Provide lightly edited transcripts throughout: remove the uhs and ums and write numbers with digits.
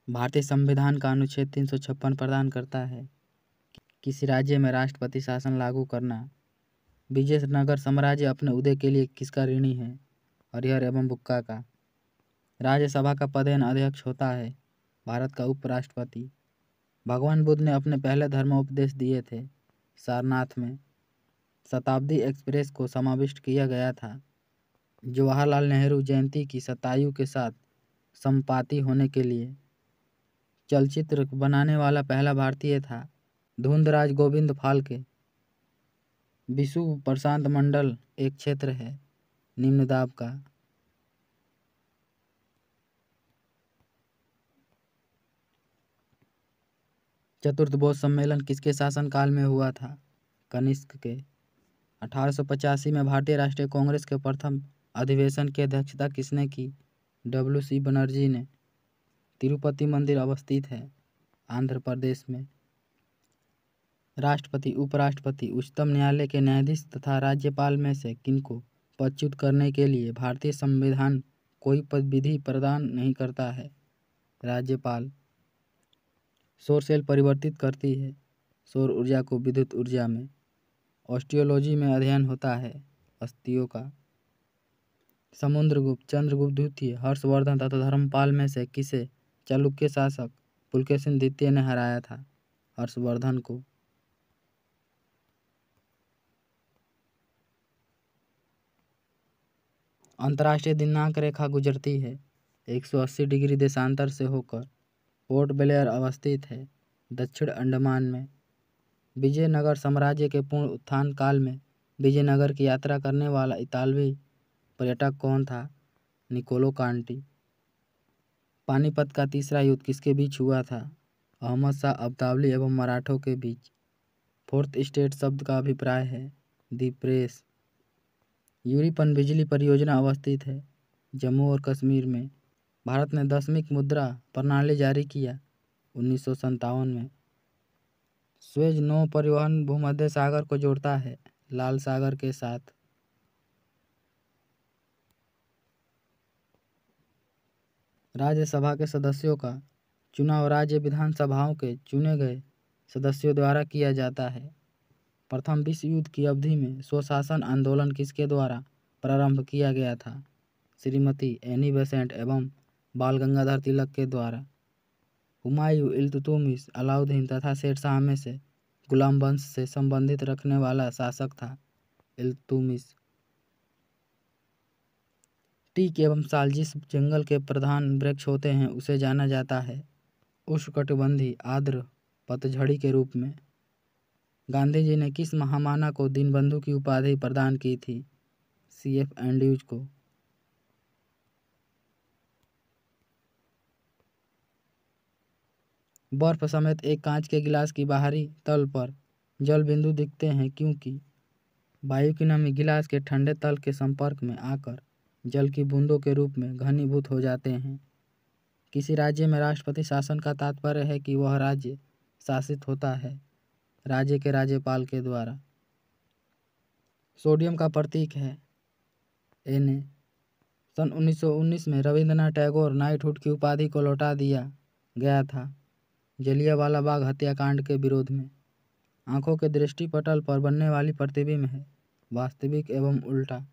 भारतीय संविधान का अनुच्छेद 356 प्रदान करता है किसी राज्य में राष्ट्रपति शासन लागू करना। विजयनगर साम्राज्य अपने उदय के लिए किसका ऋणी है? हरिहर एवं बुक्का का। राज्यसभा का पदेन अध्यक्ष होता है भारत का उपराष्ट्रपति। भगवान बुद्ध ने अपने पहले धर्मोपदेश दिए थे सारनाथ में। शताब्दी एक्सप्रेस को समाविष्ट किया गया था। जवाहरलाल नेहरू जयंती की शतायु के साथ संपाति होने के लिए चलचित्र बनाने वाला पहला भारतीय था धुंधराज गोविंद फाल्के। विषुव प्रशांत मंडल एक क्षेत्र है निम्न दाब का। चतुर्थ बौद्ध सम्मेलन किसके शासनकाल में हुआ था? कनिष्क के। 1885 में भारतीय राष्ट्रीय कांग्रेस के प्रथम अधिवेशन की अध्यक्षता किसने की? WC बनर्जी ने। तिरुपति मंदिर अवस्थित है आंध्र प्रदेश में। राष्ट्रपति, उपराष्ट्रपति, उच्चतम न्यायालय के न्यायाधीश तथा राज्यपाल में से किनको पदच्युत करने के लिए भारतीय संविधान कोई विधि प्रदान नहीं करता है? राज्यपाल। सौर सेल परिवर्तित करती है सौर ऊर्जा को विद्युत ऊर्जा में। ऑस्टियोलॉजी में अध्ययन होता है अस्थियों का। समुद्रगुप्त, चंद्रगुप्त द्वितीय, हर्षवर्धन तथा धर्मपाल में से किसे चालुक्य शासक पुलकेशिन द्वितीय ने हराया था? हर्षवर्धन को। अंतर्राष्ट्रीय दिनांक रेखा गुजरती है 180 डिग्री देशांतर से होकर। पोर्ट ब्लेयर अवस्थित है दक्षिण अंडमान में। विजयनगर साम्राज्य के पूर्ण उत्थान काल में विजयनगर की यात्रा करने वाला इतालवी पर्यटक कौन था? निकोलो कांटी। पानीपत का तीसरा युद्ध किसके बीच हुआ था? अहमद शाह अब्दाली एवं मराठों के बीच। फोर्थ स्टेट शब्द का अभिप्राय है दी प्रेस। यूरी पनबिजली परियोजना अवस्थित है जम्मू और कश्मीर में। भारत ने 10वीं मुद्रा प्रणाली जारी किया 1957 में। स्वेज नौ परिवहन भूमध्य सागर को जोड़ता है लाल सागर के साथ। राज्यसभा के सदस्यों का चुनाव राज्य विधानसभाओं के चुने गए सदस्यों द्वारा किया जाता है। प्रथम विश्व युद्ध की अवधि में स्वशासन आंदोलन किसके द्वारा प्रारंभ किया गया था? श्रीमती एनी बेसेंट एवं बाल गंगाधर तिलक के द्वारा। हुमायूं, इल्तुतमिश, अलाउद्दीन तथा शेरशाह में से गुलाम वंश से संबंधित रखने वाला शासक था इल्तुतमिश। टीक एवं साल जिस जंगल के प्रधान वृक्ष होते हैं उसे जाना जाता है उष्णकटिबंधीय आर्द्र पतझड़ी के रूप में। गांधी जी ने किस महामाना को दीनबंधु की उपाधि प्रदान की थी? CF एंड्रयूज को। बर्फ समेत एक कांच के गिलास की बाहरी तल पर जल बिंदु दिखते हैं क्योंकि वायु की नमी गिलास के ठंडे तल के संपर्क में आकर जल की बूंदों के रूप में घनीभूत हो जाते हैं। किसी राज्य में राष्ट्रपति शासन का तात्पर्य है कि वह राज्य शासित होता है राज्य के राज्यपाल के द्वारा। सोडियम का प्रतीक है Na। सन 1919 में रविंद्रनाथ टैगोर नाइटहुड की उपाधि को लौटा दिया गया था जलियांवाला बाग हत्याकांड के विरोध में। आंखों के दृष्टिपटल पर बनने वाली प्रतिबिंब है वास्तविक एवं उल्टा।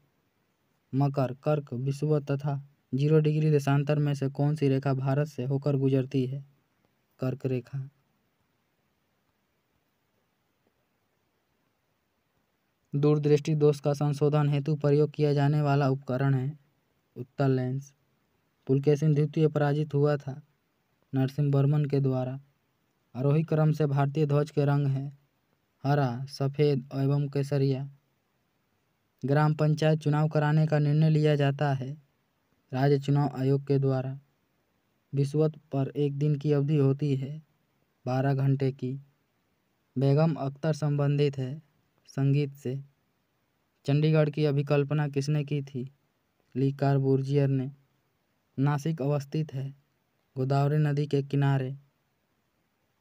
मकर, कर्क, विषुवत तथा 0 डिग्री देशांतर में से कौन सी रेखा भारत से होकर गुजरती है? कर्क रेखा। दूरदृष्टि दोष का संशोधन हेतु प्रयोग किया जाने वाला उपकरण है उत्तल लेंस। पुलकेशिन द्वितीय पराजित हुआ था नरसिम्हवर्मन के द्वारा। आरोही क्रम से भारतीय ध्वज के रंग हैं हरा, सफेद एवं केसरिया। ग्राम पंचायत चुनाव कराने का निर्णय लिया जाता है राज्य चुनाव आयोग के द्वारा। विषुवत पर एक दिन की अवधि होती है 12 घंटे की। बेगम अख्तर संबंधित है संगीत से। चंडीगढ़ की अभिकल्पना किसने की थी? ली कार्बूजियर ने। नासिक अवस्थित है गोदावरी नदी के किनारे।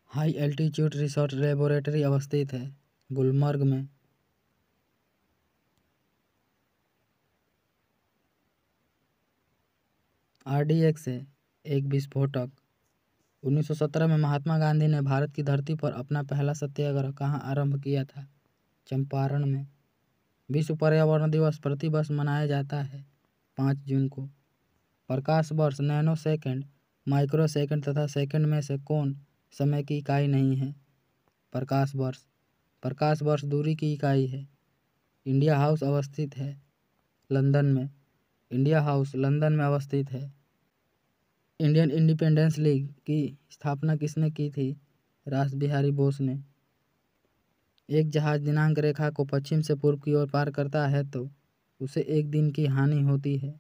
हाई एल्टीट्यूड रिसर्च लेबोरेटरी अवस्थित है गुलमर्ग में। RDX है एक विस्फोटक 1917 में महात्मा गांधी ने भारत की धरती पर अपना पहला सत्याग्रह कहाँ आरंभ किया था? चंपारण में। विश्व पर्यावरण दिवस प्रतिवर्ष मनाया जाता है 5 जून को। प्रकाश वर्ष, नैनो सेकंड, माइक्रो सेकंड तथा सेकंड में से कौन समय की इकाई नहीं है? प्रकाश वर्ष। प्रकाश वर्ष दूरी की इकाई है। इंडिया हाउस अवस्थित है लंदन में। इंडिया हाउस लंदन में अवस्थित है। इंडियन इंडिपेंडेंस लीग की स्थापना किसने की थी? रास बिहारी बोस ने। एक जहाज दिनांक रेखा को पश्चिम से पूर्व की ओर पार करता है तो उसे एक दिन की हानि होती है।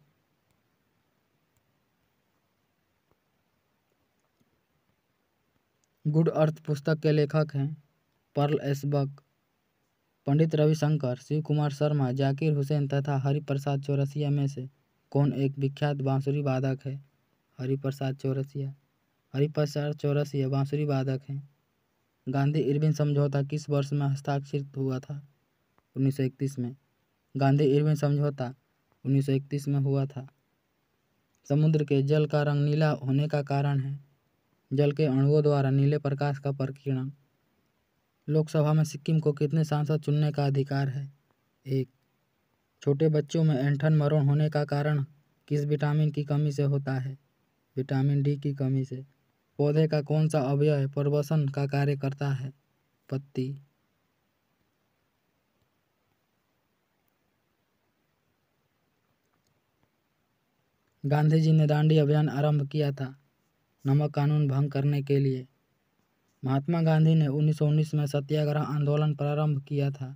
गुड अर्थ पुस्तक के लेखक हैं पर्ल एस बक, पंडित रविशंकर, शिव कुमार शर्मा, जाकिर हुसैन तथा हरिप्रसाद चौरसिया में से कौन एक विख्यात बांसुरी वादक है? हरिप्रसाद चौरसिया बांसुरी वादक हैं। गांधी इरविन समझौता किस वर्ष में हस्ताक्षरित हुआ था? 1931 में। गांधी इरविन समझौता 1931 में हुआ था। समुद्र के जल का रंग नीला होने का कारण है जल के अणुओं द्वारा नीले प्रकाश का प्रकीर्णन। लोकसभा में सिक्किम को कितने सांसद चुनने का अधिकार है? 1। छोटे बच्चों में ऐंठन मरोड़ होने का कारण किस विटामिन की कमी से होता है? विटामिन डी की कमी से। पौधे का कौन सा अवयव प्रवसन का कार्य करता है? पत्ती। गांधी जी ने दांडी अभियान आरंभ किया था नमक कानून भंग करने के लिए। महात्मा गांधी ने 1919 में सत्याग्रह आंदोलन प्रारंभ किया था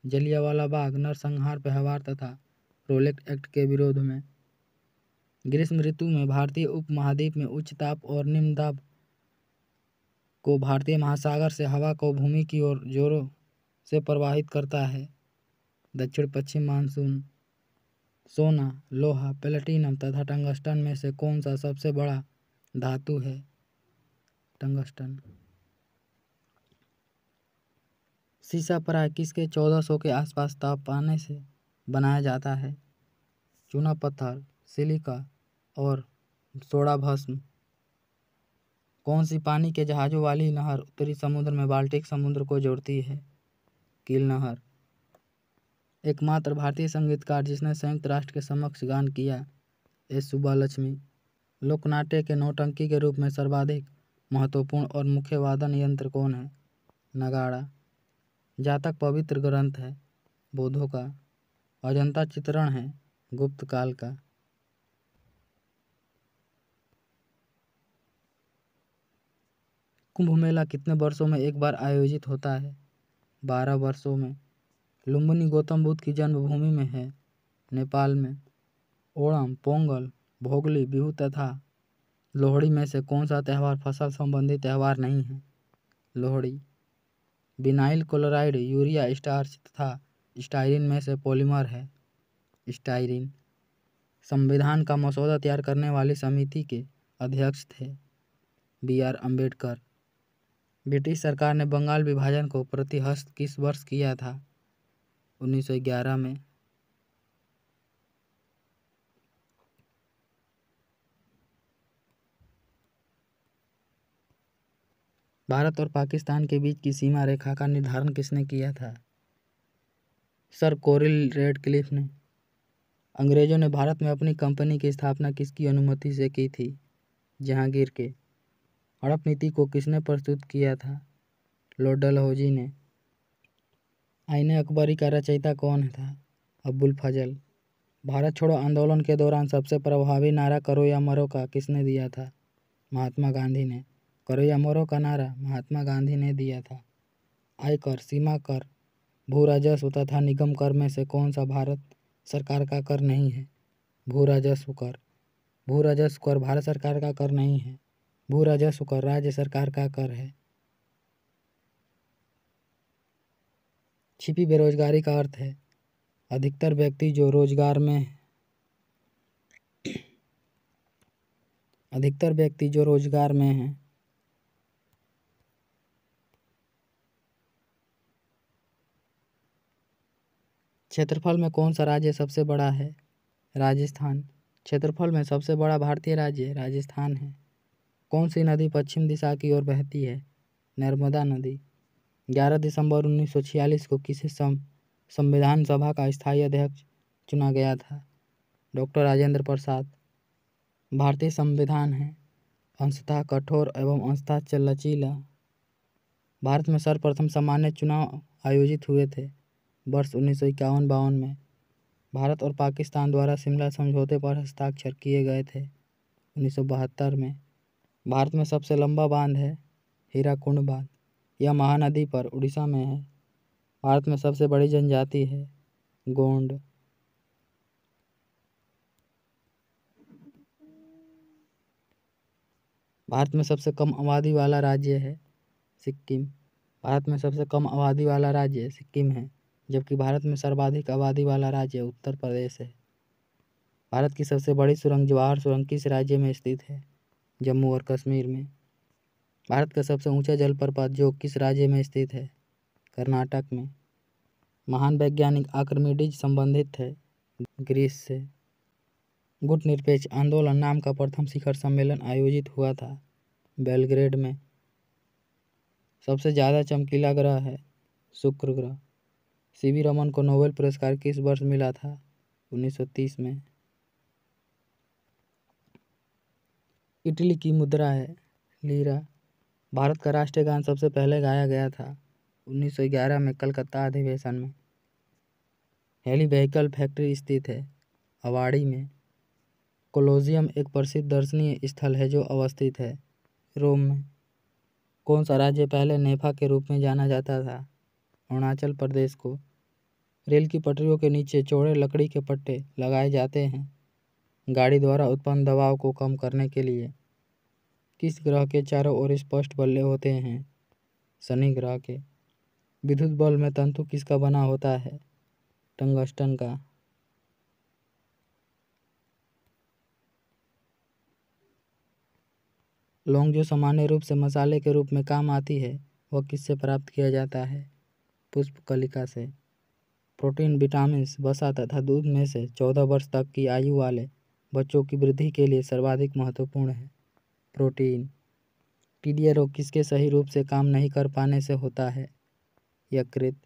जलियांवाला बाग नरसंहार व्यवहार तथा रोलेट एक्ट के विरोध में। ग्रीष्म ऋतु में भारतीय उपमहाद्वीप में उच्च ताप और निम्न दाब को भारतीय महासागर से हवा को भूमि की ओर जोरों से प्रवाहित करता है। दक्षिण पश्चिम मानसून। सोना, लोहा, प्लेटिनम तथा टंगस्टन में से कौन सा सबसे बड़ा धातु है? टंगस्टन। सीसा प्राय किसके 1400 के आसपास तापमाने से बनाया जाता है? चूना पत्थर, सिलिका और सोडा भस्म। कौन सी पानी के जहाजों वाली नहर उत्तरी समुद्र में बाल्टिक समुद्र को जोड़ती है? कील नहर। एकमात्र भारतीय संगीतकार जिसने संयुक्त राष्ट्र के समक्ष गान किया? एस सुब्बालक्ष्मी। लोकनाट्य के नौटंकी के रूप में सर्वाधिक महत्वपूर्ण और मुख्य वादन यंत्र कौन है? नगाड़ा। जातक पवित्र ग्रंथ है बौद्धों का। अजंता चित्रण है गुप्त काल का। कुंभ मेला कितने वर्षों में एक बार आयोजित होता है? 12 वर्षों में। लुम्बिनी गौतम बुद्ध की जन्मभूमि में है नेपाल में। ओणम, पोंगल, भोगली, बिहू तथा लोहड़ी में से कौन सा त्यौहार फसल संबंधी त्यौहार नहीं है? Lohri. Vinyl chloride urea starch तथा स्टाइरिन में से पॉलीमर है स्टाइरिन। संविधान का मसौदा तैयार करने वाली समिति के अध्यक्ष थे BR अम्बेडकर। ब्रिटिश सरकार ने बंगाल विभाजन को प्रतिहस्त किस वर्ष किया था? 1911 में। भारत और पाकिस्तान के बीच की सीमा रेखा का निर्धारण किसने किया था? सर कोरिल रेडक्लिफ ने। अंग्रेजों ने भारत में अपनी कंपनी की स्थापना किसकी अनुमति से की थी? जहांगीर के। हड़प नीति को किसने प्रस्तुत किया था? लॉर्ड डलहौजी ने। आईने अकबरी का रचयिता कौन था? अबुल फजल। भारत छोड़ो आंदोलन के दौरान सबसे प्रभावी नारा करो या मरो का किसने दिया था? महात्मा गांधी ने। करो या मरो का नारा महात्मा गांधी ने दिया था। आयकर, सीमा कर, भू राजस्व तथा निगम कर में से कौन सा भारत सरकार का कर नहीं है? भू राजस्व कर। भू राजस्व कर भारत सरकार का कर नहीं है। भू राजस्व कर राज्य सरकार का कर है। छिपी बेरोजगारी का अर्थ है अधिकतर व्यक्ति जो रोजगार में हैं। क्षेत्रफल में कौन सा राज्य सबसे बड़ा है? राजस्थान। क्षेत्रफल में सबसे बड़ा भारतीय राज्य राजस्थान है। कौन सी नदी पश्चिम दिशा की ओर बहती है? नर्मदा नदी। 11 दिसंबर 1946 को किसे संविधान सभा का स्थायी अध्यक्ष चुना गया था? डॉक्टर राजेंद्र प्रसाद। भारतीय संविधान है अंशतः कठोर एवं अंशतः लचीला। भारत में सर्वप्रथम सामान्य चुनाव आयोजित हुए थे वर्ष 1951-52 में। भारत और पाकिस्तान द्वारा शिमला समझौते पर हस्ताक्षर किए गए थे 1972 में। भारत में सबसे लंबा बांध है हीराकुंड बांध। यह महानदी पर उड़ीसा में है। भारत में सबसे बड़ी जनजाति है गोंड। भारत में सबसे कम आबादी वाला राज्य है सिक्किम। भारत में सबसे कम आबादी वाला राज्य सिक्किम है, जबकि भारत में सर्वाधिक आबादी वाला राज्य उत्तर प्रदेश है। भारत की सबसे बड़ी सुरंग जवाहर सुरंग किस राज्य में स्थित है? जम्मू और कश्मीर में। भारत का सबसे ऊंचा जलप्रपात जो किस राज्य में स्थित है? कर्नाटक में। महान वैज्ञानिक आर्किमिडीज संबंधित है ग्रीस से। गुट निरपेक्ष आंदोलन नाम का प्रथम शिखर सम्मेलन आयोजित हुआ था बेलग्रेड में। सबसे ज़्यादा चमकीला ग्रह है शुक्र ग्रह। सीवी रमन को नोबेल पुरस्कार किस वर्ष मिला था? 1930 में। इटली की मुद्रा है लीरा। भारत का राष्ट्रीय गान सबसे पहले गाया गया था 1911 में कलकत्ता अधिवेशन में। हेली व्हीकल फैक्ट्री स्थित है अवाड़ी में। कोलोजियम एक प्रसिद्ध दर्शनीय स्थल है जो अवस्थित है रोम में। कौन सा राज्य पहले नेफा के रूप में जाना जाता था? अरुणाचल प्रदेश को। रेल की पटरियों के नीचे चौड़े लकड़ी के पट्टे लगाए जाते हैं गाड़ी द्वारा उत्पन्न दबाव को कम करने के लिए। किस ग्रह के चारों ओर स्पष्ट बल्ले होते हैं? शनि ग्रह के। विद्युत बल्ब में तंतु किसका बना होता है? टंगस्टन का। लौंग जो सामान्य रूप से मसाले के रूप में काम आती है वह किससे प्राप्त किया जाता है? पुष्पकलिका से। प्रोटीन, विटामिन, वसा तथा दूध में से 14 वर्ष तक की आयु वाले बच्चों की वृद्धि के लिए सर्वाधिक महत्वपूर्ण है प्रोटीन। टीडिया रोग किसके सही रूप से काम नहीं कर पाने से होता है? यकृत।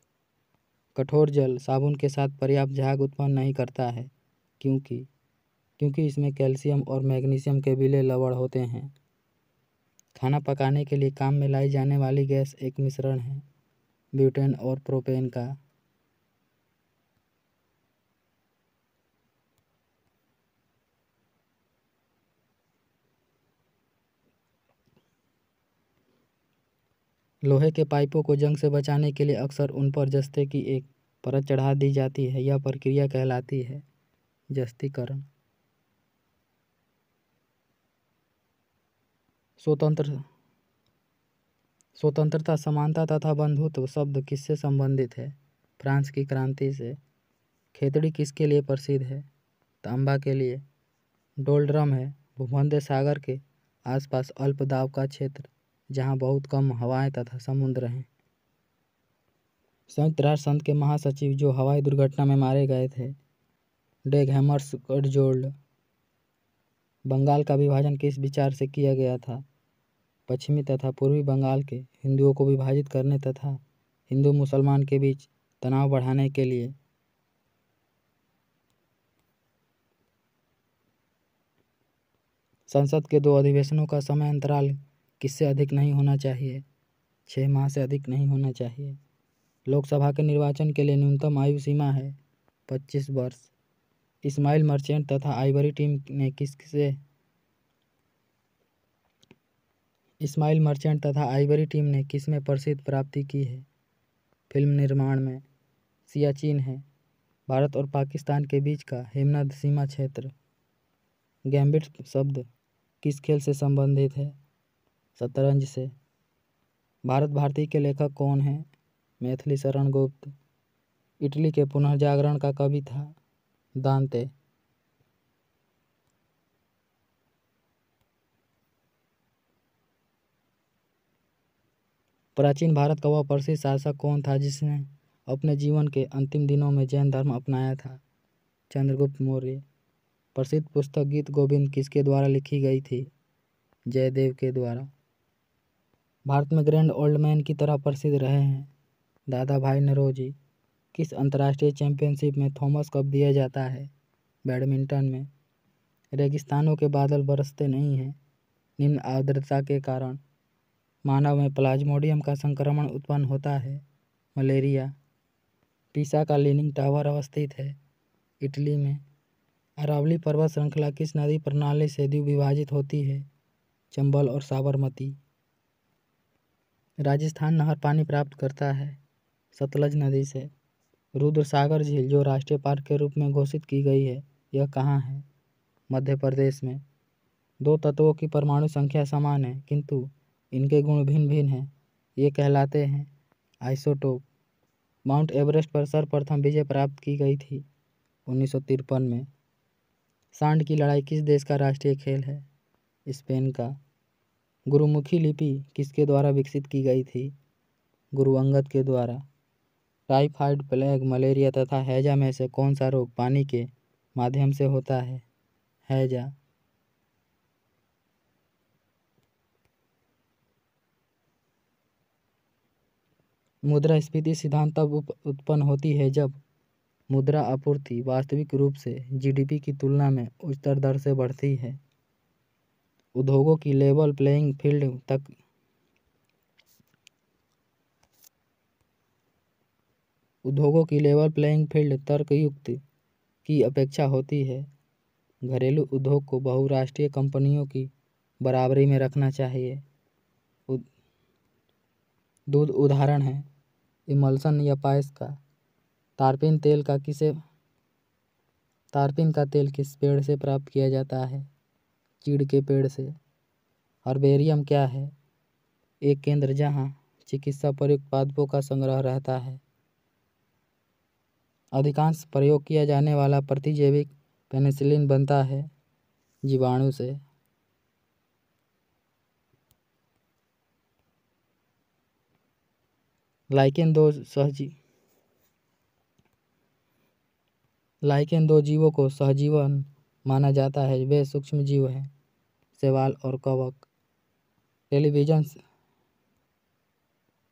कठोर जल साबुन के साथ पर्याप्त झाग उत्पन्न नहीं करता है क्योंकि इसमें कैल्शियम और मैग्नीशियम के विलय लवण होते हैं। खाना पकाने के लिए काम में लाई जाने वाली गैस एक मिश्रण है ब्यूटेन और प्रोपेन का। लोहे के पाइपों को जंग से बचाने के लिए अक्सर उन पर जस्ते की एक परत चढ़ा दी जाती है। यह प्रक्रिया कहलाती है जस्तीकरण। स्वतंत्रता, समानता तथा बंधुत्व शब्द किससे संबंधित है? फ्रांस की क्रांति से। खेतड़ी किसके लिए प्रसिद्ध है? तांबा के लिए। डोलड्रम है भूमध्य सागर के आसपास अल्प दाब का क्षेत्र जहाँ बहुत कम हवाएं तथा समुद्र हैं। संयुक्त राष्ट्र संघ के महासचिव जो हवाई दुर्घटना में मारे गए थे डेग हैमर्सगढ़। बंगाल का विभाजन किस विचार से किया गया था? पश्चिमी तथा पूर्वी बंगाल के हिंदुओं को विभाजित करने तथा हिंदू मुसलमान के बीच तनाव बढ़ाने के लिए। संसद के 2 अधिवेशनों का समय अंतराल किससे अधिक नहीं होना चाहिए? 6 माह से अधिक नहीं होना चाहिए। लोकसभा के निर्वाचन के लिए न्यूनतम आयु सीमा है 25 वर्ष। इस्माइल मर्चेंट तथा आइवरी टीम ने किस में प्रसिद्ध प्राप्ति की है? फिल्म निर्माण में। सियाचिन है भारत और पाकिस्तान के बीच का हिमनद सीमा क्षेत्र। गैम्बिट शब्द किस खेल से संबंधित है? शतरंज से। भारत भारती के लेखक कौन हैं? मैथिली शरण गुप्त। इटली के पुनर्जागरण का कवि था दांते। प्राचीन भारत का वह प्रसिद्ध शासक कौन था जिसने अपने जीवन के अंतिम दिनों में जैन धर्म अपनाया था? चंद्रगुप्त मौर्य। प्रसिद्ध पुस्तक गीत गोविंद किसके द्वारा लिखी गई थी? जयदेव के द्वारा। भारत में ग्रैंड ओल्ड मैन की तरह प्रसिद्ध रहे हैं दादा भाई नौरोजी। किस अंतर्राष्ट्रीय चैंपियनशिप में थॉमस कप दिया जाता है? बैडमिंटन में। रेगिस्तानों के बादल बरसते नहीं हैं। निम्न आर्द्रता के कारण मानव में प्लाज्मोडियम का संक्रमण उत्पन्न होता है। मलेरिया। पीसा का लीनिंग टावर अवस्थित है इटली में। अरावली पर्वत श्रृंखला किस नदी प्रणाली से द्विविभाजित होती है? चंबल और साबरमती। राजस्थान नहर पानी प्राप्त करता है सतलज नदी से। रुद्रसागर झील जो राष्ट्रीय पार्क के रूप में घोषित की गई है, यह कहाँ है? मध्य प्रदेश में। दो तत्वों की परमाणु संख्या समान है किंतु इनके गुण भिन्न भिन्न हैं, ये कहलाते हैं आइसोटोप। माउंट एवरेस्ट पर सर्वप्रथम विजय प्राप्त की गई थी 1953 में। सांड की लड़ाई किस देश का राष्ट्रीय खेल है? स्पेन का। गुरुमुखी लिपि किसके द्वारा विकसित की गई थी? गुरु अंगद के द्वारा। टाइफाइड, प्लेग, मलेरिया तथा हैजा में से कौन सा रोग पानी के माध्यम से होता है? हैजा। मुद्रास्फीति सिद्धांत तब उत्पन्न होती है जब मुद्रा आपूर्ति वास्तविक रूप से जीडीपी की तुलना में उच्चतर दर से बढ़ती है। उद्योगों की लेवल प्लेइंग फील्ड तर्कयुक्त की अपेक्षा होती है। घरेलू उद्योग को बहुराष्ट्रीय कंपनियों की बराबरी में रखना चाहिए। दूध उदाहरण है इमल्सन या पायस का। तारपीन का तेल किस पेड़ से प्राप्त किया जाता है? चीड़ के पेड़ से। हर्बेरियम क्या है? एक केंद्र जहाँ चिकित्सा प्रयुक्त पादपों का संग्रह रहता है। अधिकांश प्रयोग किया जाने वाला प्रतिजैविक पेनिसिलिन बनता है जीवाणु से। लाइकेन दो जीवों को सहजीवन माना जाता है, वे सूक्ष्म जीव हैं शैवाल और कवक।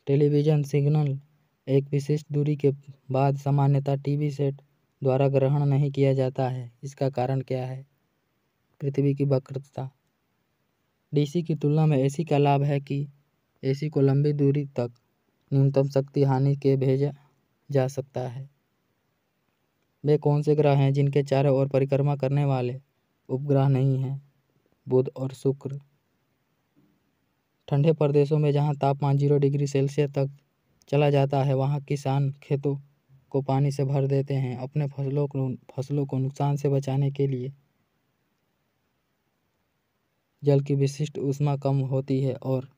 टेलीविजन सिग्नल एक विशिष्ट दूरी के बाद सामान्यतः टीवी सेट द्वारा ग्रहण नहीं किया जाता है, इसका कारण क्या है? पृथ्वी की वक्रता। डीसी की तुलना में एसी का लाभ है कि एसी को लंबी दूरी तक न्यूनतम शक्ति हानि के भेजा जा सकता है। वे कौन से ग्रह हैं जिनके चारों ओर परिक्रमा करने वाले उपग्रह नहीं हैं? बुध और शुक्र। ठंडे प्रदेशों में जहां तापमान 0 डिग्री सेल्सियस तक चला जाता है, वहां किसान खेतों को पानी से भर देते हैं अपने फसलों को नुकसान से बचाने के लिए। जल की विशिष्ट ऊष्मा कम होती है और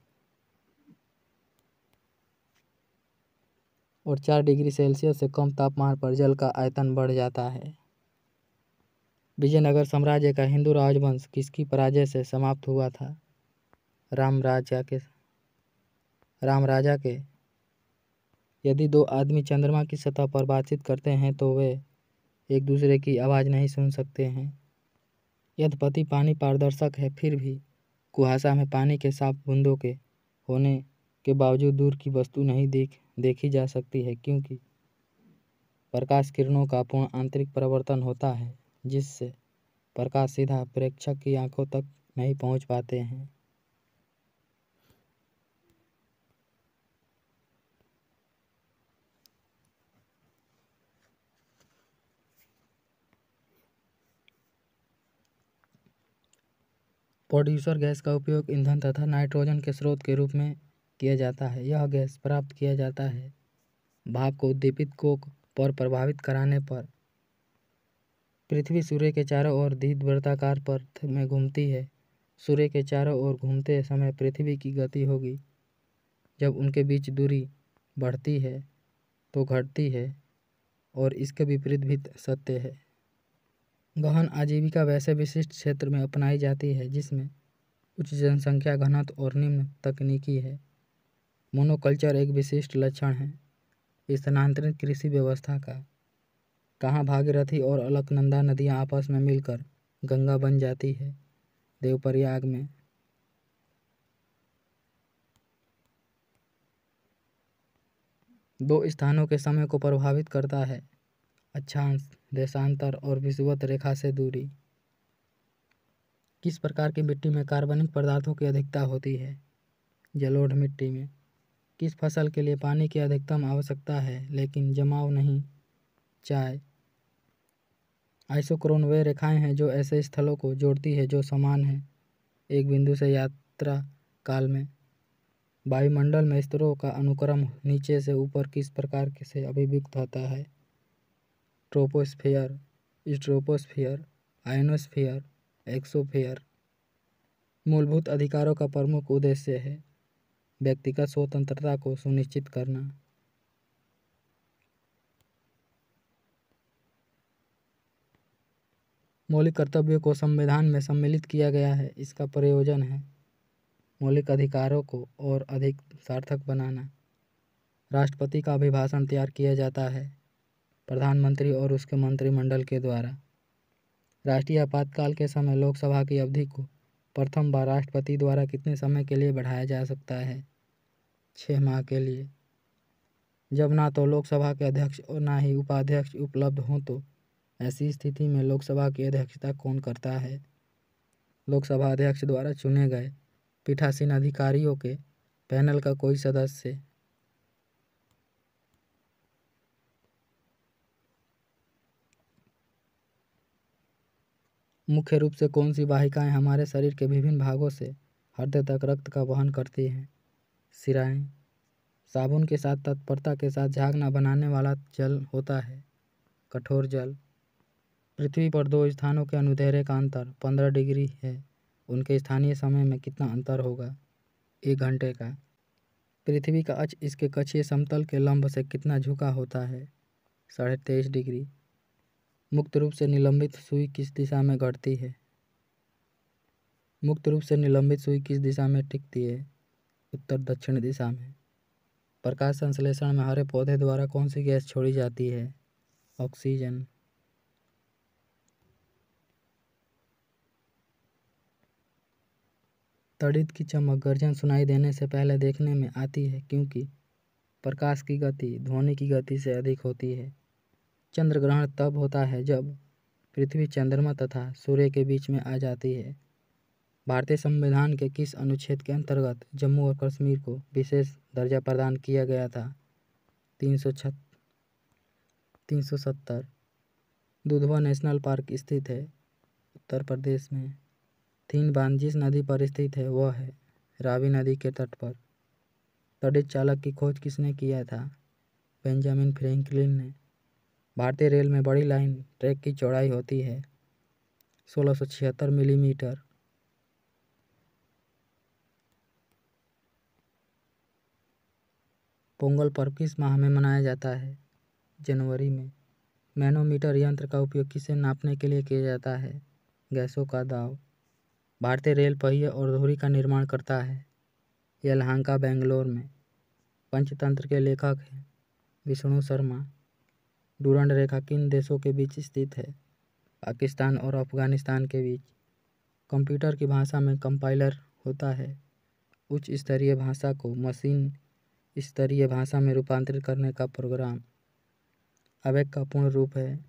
4 डिग्री सेल्सियस से कम तापमान पर जल का आयतन बढ़ जाता है। विजयनगर साम्राज्य का हिंदू राजवंश किसकी पराजय से समाप्त हुआ था? राम राजा के। यदि दो आदमी चंद्रमा की सतह पर बातचीत करते हैं तो वे एक दूसरे की आवाज़ नहीं सुन सकते हैं। यद्यपि पानी पारदर्शक है, फिर भी कुहासा में पानी के साफ बूंदों के होने के बावजूद दूर की वस्तु नहीं देखी जा सकती है, क्योंकि प्रकाश किरणों का पूर्ण आंतरिक परावर्तन होता है, जिससे प्रकाश सीधा प्रेक्षक की आंखों तक नहीं पहुंच पाते हैं। प्रोड्यूसर गैस का उपयोग ईंधन तथा नाइट्रोजन के स्रोत के रूप में किया जाता है। यह गैस प्राप्त किया जाता है भाप को उद्दीपित कोक पर प्रभावित कराने पर। पृथ्वी सूर्य के चारों ओर दीर्घवृत्ताकार पथ में घूमती है। सूर्य के चारों ओर घूमते समय पृथ्वी की गति होगी। जब उनके बीच दूरी बढ़ती है तो घटती है, और इसके विपरीत भी सत्य है। गहन आजीविका वैसे विशिष्ट क्षेत्र में अपनाई जाती है जिसमें उच्च जनसंख्या घनत्व और निम्न तकनीकी है। मोनोकल्चर एक विशिष्ट लक्षण है स्थानांतरित कृषि व्यवस्था का। कहाँ भागीरथी और अलकनंदा नदियाँ आपस में मिलकर गंगा बन जाती है? देवप्रयाग में। दो स्थानों के समय को प्रभावित करता है: अक्षांश, देशांतर और विषुवत रेखा से दूरी। किस प्रकार की मिट्टी में कार्बनिक पदार्थों की अधिकता होती है? जलोढ़ मिट्टी में। किस फसल के लिए पानी की अधिकतम आवश्यकता है लेकिन जमाव नहीं? चाय। आइसोक्रोन वे रेखाएं हैं जो ऐसे स्थलों को जोड़ती है जो समान हैं एक बिंदु से यात्रा काल में। वायुमंडल में स्तरों का अनुक्रम नीचे से ऊपर किस प्रकार से अभिव्यक्त होता है? Troposphere, stratosphere, ionosphere, exosphere. मूलभूत अधिकारों का प्रमुख उद्देश्य है व्यक्तिगत स्वतंत्रता को सुनिश्चित करना। मौलिक कर्तव्यों को संविधान में सम्मिलित किया गया है। इसका प्रयोजन है मौलिक अधिकारों को और अधिक सार्थक बनाना। राष्ट्रपति का अभिभाषण तैयार किया जाता है प्रधानमंत्री और उसके मंत्रिमंडल के द्वारा। राष्ट्रीय आपातकाल के समय लोकसभा की अवधि को प्रथम बार राष्ट्रपति द्वारा कितने समय के लिए बढ़ाया जा सकता है? 6 माह के लिए। जब ना तो लोकसभा के अध्यक्ष और ना ही उपाध्यक्ष उपलब्ध हों तो ऐसी स्थिति में लोकसभा की अध्यक्षता कौन करता है? लोकसभा अध्यक्ष द्वारा चुने गए पीठासीन अधिकारियों के पैनल का कोई सदस्य। मुख्य रूप से कौन सी वाहिकाएं हमारे शरीर के विभिन्न भागों से हृदय तक रक्त का वहन करती हैं? शिराएं। साबुन के साथ तत्परता के साथ झाग बनाने वाला जल होता है कठोर जल। पृथ्वी पर दो स्थानों के अनुदैर्ध्य का अंतर 15 डिग्री है। उनके स्थानीय समय में कितना अंतर होगा? 1 घंटे का। पृथ्वी का अक्ष इसके कक्षीय समतल के लंब से कितना झुका होता है? 23.5 डिग्री। मुक्त रूप से निलंबित सुई किस दिशा में घटती है? मुक्त रूप से निलंबित सुई किस दिशा में टिकती है? उत्तर दक्षिण दिशा में। प्रकाश संश्लेषण में हरे पौधे द्वारा कौन सी गैस छोड़ी जाती है? ऑक्सीजन। तड़ित की चमक गर्जन सुनाई देने से पहले देखने में आती है क्योंकि प्रकाश की गति ध्वनि की गति से अधिक होती है। चंद्र ग्रहण तब होता है जब पृथ्वी चंद्रमा तथा सूर्य के बीच में आ जाती है। भारतीय संविधान के किस अनुच्छेद के अंतर्गत जम्मू और कश्मीर को विशेष दर्जा प्रदान किया गया था? 370। दुधवा नेशनल पार्क स्थित है उत्तर प्रदेश में। थीन बांध जिस नदी पर स्थित है वह है रावी नदी के तट पर। तड़ित चालक की खोज किसने किया था? बेंजामिन फ्रैंकलिन ने। भारतीय रेल में बड़ी लाइन ट्रैक की चौड़ाई होती है 1676 मिलीमीटर। पोंगल पर्व किस माह में मनाया जाता है? जनवरी में। मैनोमीटर यंत्र का उपयोग किसे नापने के लिए किया जाता है? गैसों का दाब। भारतीय रेल पहिए और धुरी का निर्माण करता है यलहंका बेंगलोर में। पंचतंत्र के लेखक हैं विष्णु शर्मा। डूरंड रेखा किन देशों के बीच स्थित है? पाकिस्तान और अफगानिस्तान के बीच। कंप्यूटर की भाषा में कंपाइलर होता है उच्च स्तरीय भाषा को मशीन स्तरीय भाषा में रूपांतरित करने का प्रोग्राम। ABAC का पूर्ण रूप है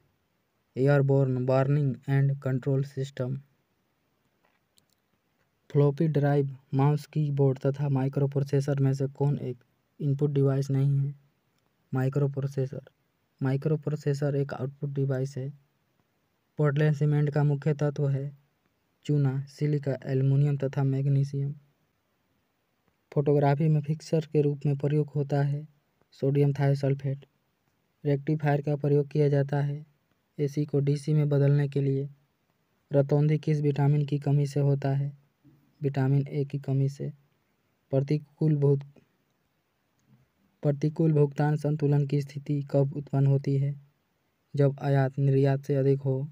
airborne warning and control system. Floppy drive mouse keyboard तथा माइक्रो प्रोसेसर में से कौन एक इनपुट डिवाइस नहीं है? Micro processor. माइक्रो प्रोसेसर एक आउटपुट डिवाइस है। पोर्टलैंड सीमेंट का मुख्य तत्व है चूना, सिलिका, एल्युमिनियम तथा मैग्नीशियम। फोटोग्राफी में फिक्सर के रूप में प्रयोग होता है सोडियम थायोसल्फेट। रेक्टिफायर का प्रयोग किया जाता है AC को DC में बदलने के लिए। रतौंधी किस विटामिन की कमी से होता है? विटामिन A की कमी से। प्रतिकूल भुगतान संतुलन की स्थिति कब उत्पन्न होती है? जब आयात निर्यात से अधिक हो।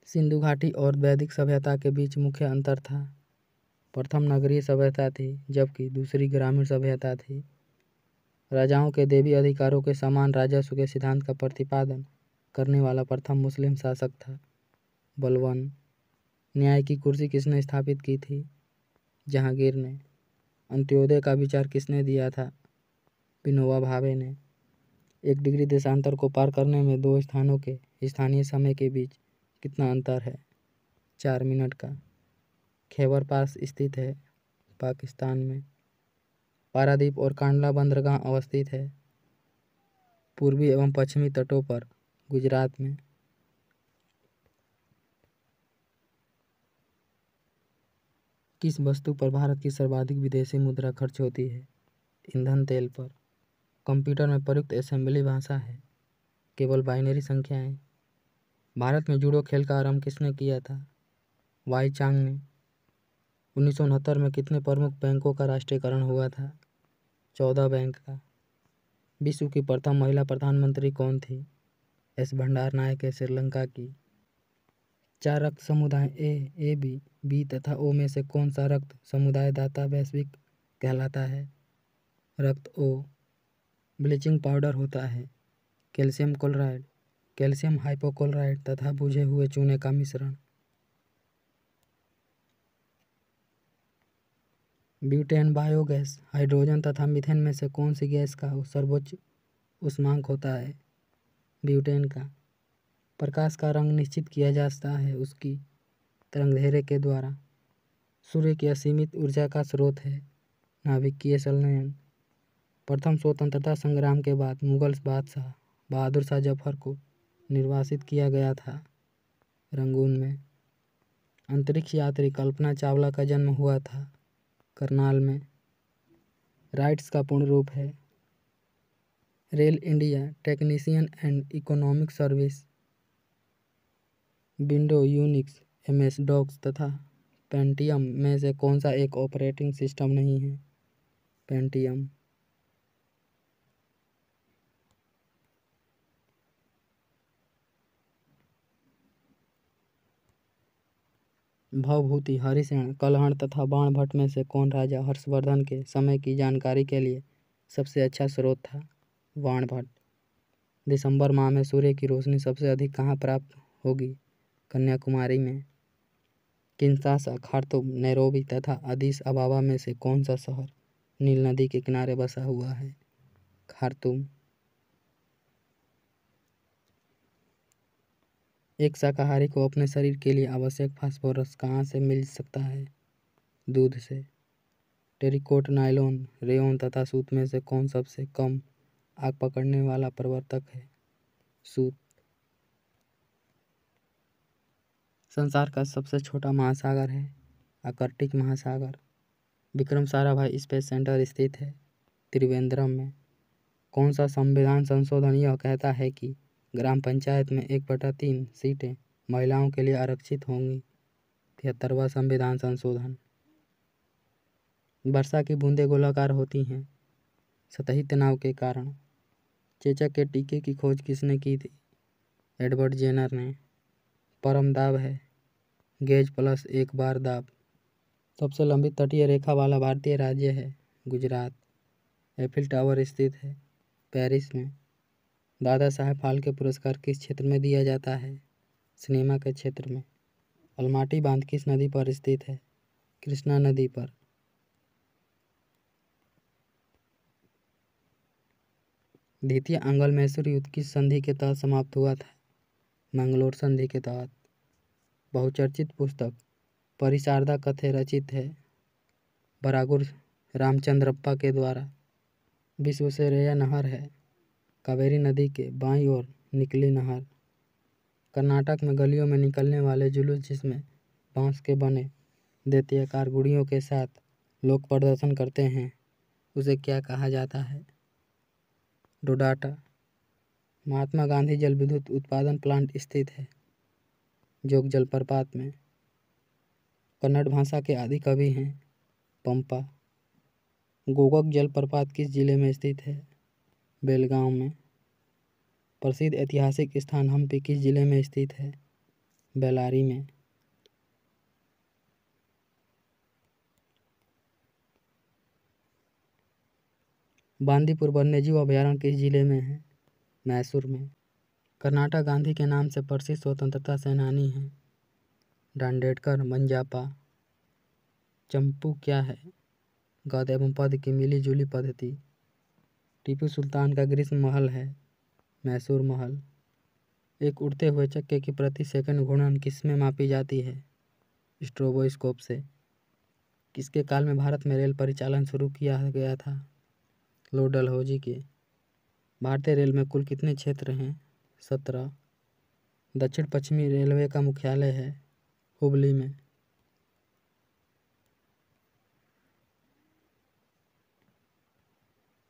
सिंधु घाटी और वैदिक सभ्यता के बीच मुख्य अंतर था। प्रथम नगरीय सभ्यता थी जबकि दूसरी ग्रामीण सभ्यता थी। राजाओं के देवी अधिकारों के समान राजस्व के सिद्धांत का प्रतिपादन करने वाला प्रथम मुस्लिम शासक था बलबन। न्याय की कुर्सी किसने स्थापित की थी? जहांगीर ने। अंत्योदय का विचार किसने दिया था? विनोबा भावे ने। 1 डिग्री देशांतर को पार करने में 2 स्थानों के स्थानीय समय के बीच कितना अंतर है? 4 मिनट का। खैबर पास स्थित है पाकिस्तान में। पारादीप और कांडला बंदरगाह अवस्थित है पूर्वी एवं पश्चिमी तटों पर गुजरात में। किस वस्तु पर भारत की सर्वाधिक विदेशी मुद्रा खर्च होती है? ईंधन तेल पर। कंप्यूटर में प्रयुक्त असेंबली भाषा है केवल बाइनरी संख्याएं। भारत में जूडो खेल का आरंभ किसने किया था? वाई चांग ने। 1969 में कितने प्रमुख बैंकों का राष्ट्रीयकरण हुआ था? 14 बैंक का। विश्व की प्रथम महिला प्रधानमंत्री कौन थी? एस भंडार नायक है श्रीलंका की। 4 रक्त समुदाय ए बी तथा ओ में से कौन सा रक्त समुदाय दाता वैश्विक कहलाता है? रक्त ओ। ब्लीचिंग पाउडर होता है कैल्शियम क्लोराइड, कैल्शियम हाइपोक्लोराइड तथा बुझे हुए चूने का मिश्रण। ब्यूटेन बायोगैस हाइड्रोजन तथा मीथेन में से कौन सी गैस का सर्वोच्च उष्मांक होता है? ब्यूटेन का। प्रकाश का रंग निश्चित किया जाता है उसकी तरंगदैर्घ्य के द्वारा। सूर्य की असीमित ऊर्जा का स्रोत है नाभिकीय संलयन। प्रथम स्वतंत्रता संग्राम के बाद मुगल बादशाह बहादुर शाह जफर को निर्वासित किया गया था रंगून में। अंतरिक्ष यात्री कल्पना चावला का जन्म हुआ था करनाल में। राइट्स का पूर्ण रूप है rail India technician and economic service. Window Unix MS DOS तथा पेंटियम में से कौन सा एक ऑपरेटिंग सिस्टम नहीं है? पेंटियम। भवभूति हरिसेन कलहण तथा बाणभट्ट में से कौन राजा हर्षवर्धन के समय की जानकारी के लिए सबसे अच्छा स्रोत था? बाणभट्ट। दिसंबर माह में सूर्य की रोशनी सबसे अधिक कहाँ प्राप्त होगी? कन्याकुमारी में। किंशासा खार्तूम नैरोबी तथा अदीस अबाबा में से कौन सा शहर नील नदी के किनारे बसा हुआ है? खार्तूम। एक शाकाहारी को अपने शरीर के लिए आवश्यक फास्फोरस कहाँ से मिल सकता है? दूध से। टेरिकोट नायलॉन रेयॉन तथा सूत में से कौन सबसे कम आग पकड़ने वाला प्रवर्तक है? सूत। संसार का सबसे छोटा महासागर है आर्कटिक महासागर। विक्रम साराभाई स्पेस सेंटर स्थित है त्रिवेंद्रम में। कौन सा संविधान संशोधन यह कहता है कि ग्राम पंचायत में 1/3 सीटें महिलाओं के लिए आरक्षित होंगी? 73वां संविधान संशोधन। वर्षा की बूंदें गोलाकार होती हैं सतही तनाव के कारण। चेचक के टीके की खोज किसने की थी? एडवर्ड जेनर ने। परम दाब है गेज प्लस 1 बार दाब। सबसे लंबी तटीय रेखा वाला भारतीय राज्य है गुजरात। एफिल टावर स्थित है पेरिस में। दादा साहेब फाल्के पुरस्कार किस क्षेत्र में दिया जाता है? सिनेमा के क्षेत्र में। अलमाटी बांध किस नदी पर स्थित है? कृष्णा नदी पर। द्वितीय आंग्ल मैसूर युद्ध किस संधि के तहत समाप्त हुआ था? मैंगलोर संधि के तहत। बहुचर्चित पुस्तक परिशारदा कथे रचित है बरागुर रामचंद्रप्पा के द्वारा। विश्वेश्वरैया नहर है कावेरी नदी के बाईं ओर निकली नहर। कर्नाटक में गलियों में निकलने वाले जुलूस जिसमें बांस के बने दैत्याकार गुड़ियों के साथ लोग प्रदर्शन करते हैं उसे क्या कहा जाता है? डोडाटा। महात्मा गांधी जल विद्युत उत्पादन प्लांट स्थित है जोग जलप्रपात में। कन्नड़ भाषा के आदि कवि हैं पंपा। गोगक जलप्रपात किस जिले में स्थित है? बेलगांव में। प्रसिद्ध ऐतिहासिक स्थान हम्पी किस जिले में स्थित है? बेल्लारी में। बांदीपुर वन्यजीव अभयारण्य किस जिले में है? मैसूर में। कर्नाटक गांधी के नाम से प्रसिद्ध स्वतंत्रता सेनानी हैं डांडेडकर मंजापा। चंपू क्या है? गद एवं पद की मिली जुली पद्धति। टीपू सुल्तान का ग्रीष्म महल है मैसूर महल। एक उड़ते हुए चक्के की प्रति सेकंड घूर्णन किसमें मापी जाती है? स्ट्रोबोस्कोप से। किसके काल में भारत में रेल परिचालन शुरू किया गया था? लॉर्ड डलहौजी के। भारतीय रेल में कुल कितने क्षेत्र हैं? 17। दक्षिण पश्चिमी रेलवे का मुख्यालय है हुबली में।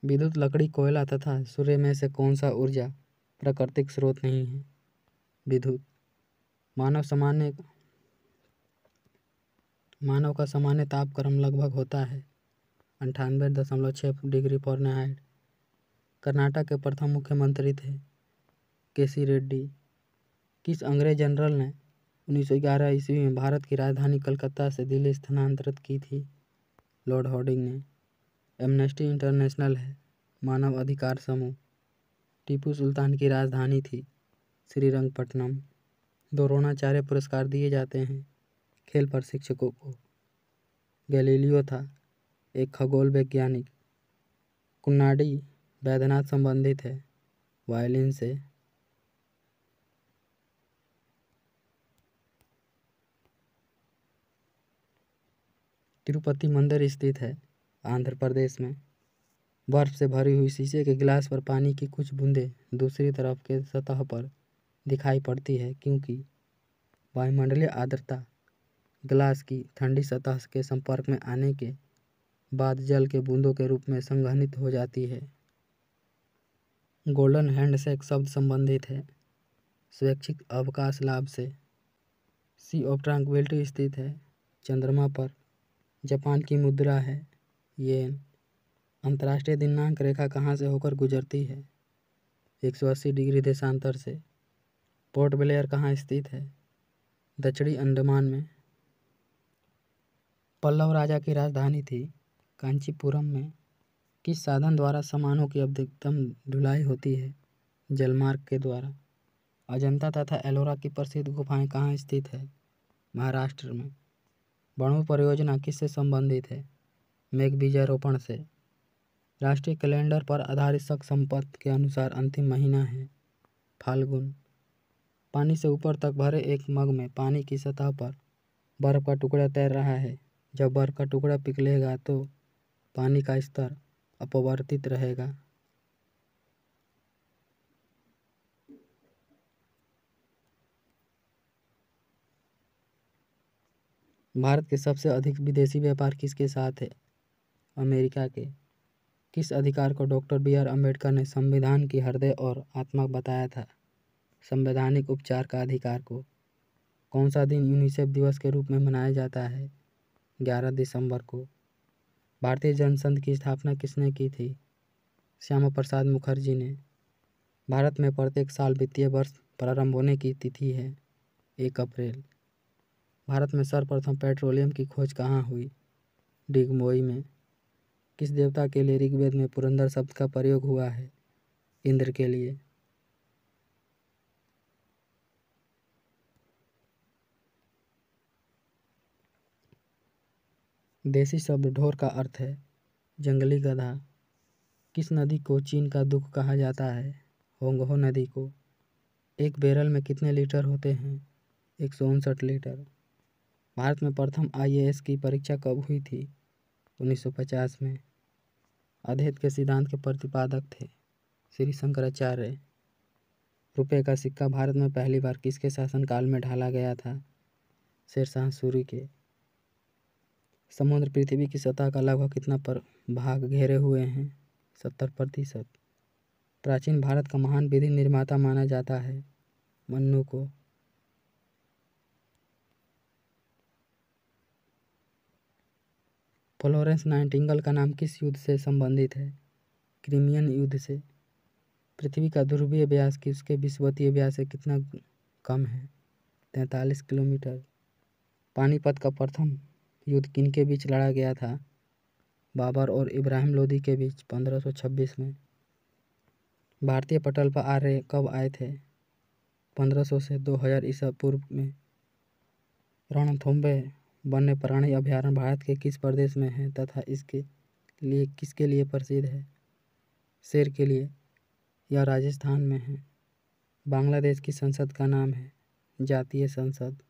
विद्युत लकड़ी, कोयला तथा सूर्य में से कौन सा ऊर्जा प्राकृतिक स्रोत नहीं है? विद्युत। मानव का सामान्य तापक्रम लगभग होता है 98.6 डिग्री फ़ारेनहाइट। कर्नाटक के प्रथम मुख्यमंत्री थे केसी रेड्डी। किस अंग्रेज जनरल ने 1911 ईस्वी में भारत की राजधानी कलकत्ता से दिल्ली स्थानांतरित की थी? लॉर्ड हार्डिंग ने। एमनेस्टी इंटरनेशनल है मानव अधिकार समूह। टीपू सुल्तान की राजधानी थी श्रीरंगपट्टनम। द्रोणाचार्य पुरस्कार दिए जाते हैं खेल प्रशिक्षकों को। गैलीलियो था एक खगोल वैज्ञानिक। कुन्नाडी वैद्यनाथ संबंधित है वायलिन से। तिरुपति मंदिर स्थित है आंध्र प्रदेश में। बर्फ से भरी हुई शीशे के गिलास पर पानी की कुछ बूंदें दूसरी तरफ के सतह पर दिखाई पड़ती है क्योंकि वायुमंडलीय आर्द्रता गिलास की ठंडी सतह के संपर्क में आने के बाद जल के बूंदों के रूप में संघनित हो जाती है। गोल्डन हैंडशेक शब्द संबंधित है स्वैच्छिक अवकाश लाभ से। सी ऑफ ट्रैंक्विलिटी स्थित है चंद्रमा पर। जापान की मुद्रा है येन। अंतर्राष्ट्रीय दिनांक रेखा कहाँ से होकर गुजरती है? 180 डिग्री देशांतर से। पोर्ट ब्लेयर कहाँ स्थित है? दक्षिणी अंडमान में। पल्लव राजा की राजधानी थी कांचीपुरम में। किस साधन द्वारा सामानों की अधिकतम ढुलाई होती है? जलमार्ग के द्वारा। अजंता तथा एलोरा की प्रसिद्ध गुफाएं कहाँ स्थित है? महाराष्ट्र में। बणु परियोजना किससे संबंधित है? मेघबीजारोपण से। राष्ट्रीय कैलेंडर पर आधारित शक संपत्ति के अनुसार अंतिम महीना है फाल्गुन। पानी से ऊपर तक भरे एक मग में पानी की सतह पर बर्फ का टुकड़ा तैर रहा है। जब बर्फ का टुकड़ा पिघलेगा तो पानी का स्तर अपवर्तित रहेगा। भारत के सबसे अधिक विदेशी व्यापार किसके साथ है? अमेरिका के। किस अधिकार को डॉक्टर बी.आर. अम्बेडकर ने संविधान की हृदय और आत्मा बताया था? संवैधानिक उपचार का अधिकार को। कौन सा दिन यूनिसेफ दिवस के रूप में मनाया जाता है? 11 दिसंबर को। भारतीय जनसंघ की स्थापना किसने की थी? श्यामा प्रसाद मुखर्जी ने। भारत में प्रत्येक साल वित्तीय वर्ष प्रारंभ होने की तिथि है 1 अप्रैल। भारत में सर्वप्रथम पेट्रोलियम की खोज कहाँ हुई? डिगमोई में। किस देवता के लिए ऋग्वेद में पुरंदर शब्द का प्रयोग हुआ है? इंद्र के लिए। देसी शब्द ढोर का अर्थ है जंगली गधा। किस नदी को चीन का दुख कहा जाता है? होंगहो नदी को। एक बैरल में कितने लीटर होते हैं? 159 लीटर। भारत में प्रथम IAS की परीक्षा कब हुई थी? 1950 में। अद्वैत के सिद्धांत के प्रतिपादक थे श्री शंकराचार्य। रुपये का सिक्का भारत में पहली बार किसके शासनकाल में ढाला गया था? शेरशाह सूरी के। समुद्र पृथ्वी की सतह का लगभग कितना भाग घेरे हुए हैं? 70%। प्राचीन भारत का महान विधि निर्माता माना जाता है मन्नु को। फ्लोरेंस नाइटिंगेल का नाम किस युद्ध से संबंधित है? क्रिमियन युद्ध से। पृथ्वी का ध्रुवीय व्यास किसके विषुवतीय व्यास से कितना कम है? 43 किलोमीटर। पानीपत का प्रथम युद्ध किनके बीच लड़ा गया था? बाबर और इब्राहिम लोदी के बीच 1526 में। भारतीय पटल पर आर्य कब आए थे? 1500 से 2000 ईसा पूर्व में। रणथंभौर वन्य प्राणी अभयारण्य भारत के किस प्रदेश में है तथा इसके लिए किसके लिए प्रसिद्ध है? शेर के लिए। यह राजस्थान में है। बांग्लादेश की संसद का नाम है जातीय संसद।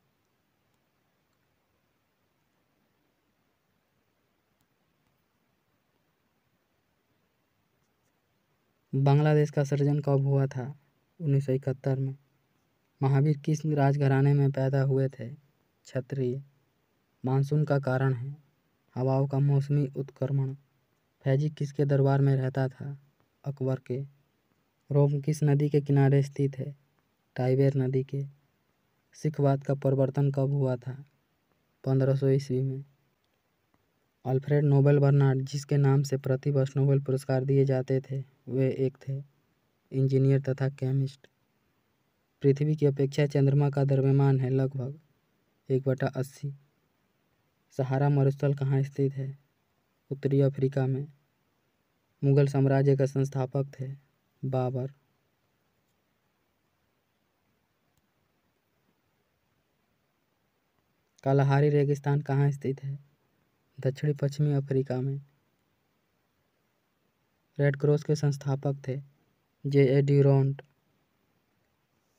बांग्लादेश का सृजन कब हुआ था? 1971 में। महावीर किस राजघराने में पैदा हुए थे? क्षत्रिय। मानसून का कारण है हवाओं का मौसमी उत्क्रमण। फैजी किसके दरबार में रहता था? अकबर के। रोम किस नदी के किनारे स्थित है? टाइबर नदी के। सिखवाद का प्रवर्तन कब हुआ था? 1500 ईस्वी में। अल्फ्रेड नोबेल बर्नार्ड जिसके नाम से प्रतिवर्ष नोबेल पुरस्कार दिए जाते थे वे एक थे इंजीनियर तथा केमिस्ट। पृथ्वी की अपेक्षा चंद्रमा का द्रव्यमान है लगभग 1/80। सहारा मरुस्थल कहाँ स्थित है? उत्तरी अफ्रीका में। मुगल साम्राज्य का संस्थापक थे बाबर। कालाहारी रेगिस्तान कहाँ स्थित है? दक्षिणी पश्चिमी अफ्रीका में। रेड क्रॉस के संस्थापक थे J.A. ड्यूरॉन्ट।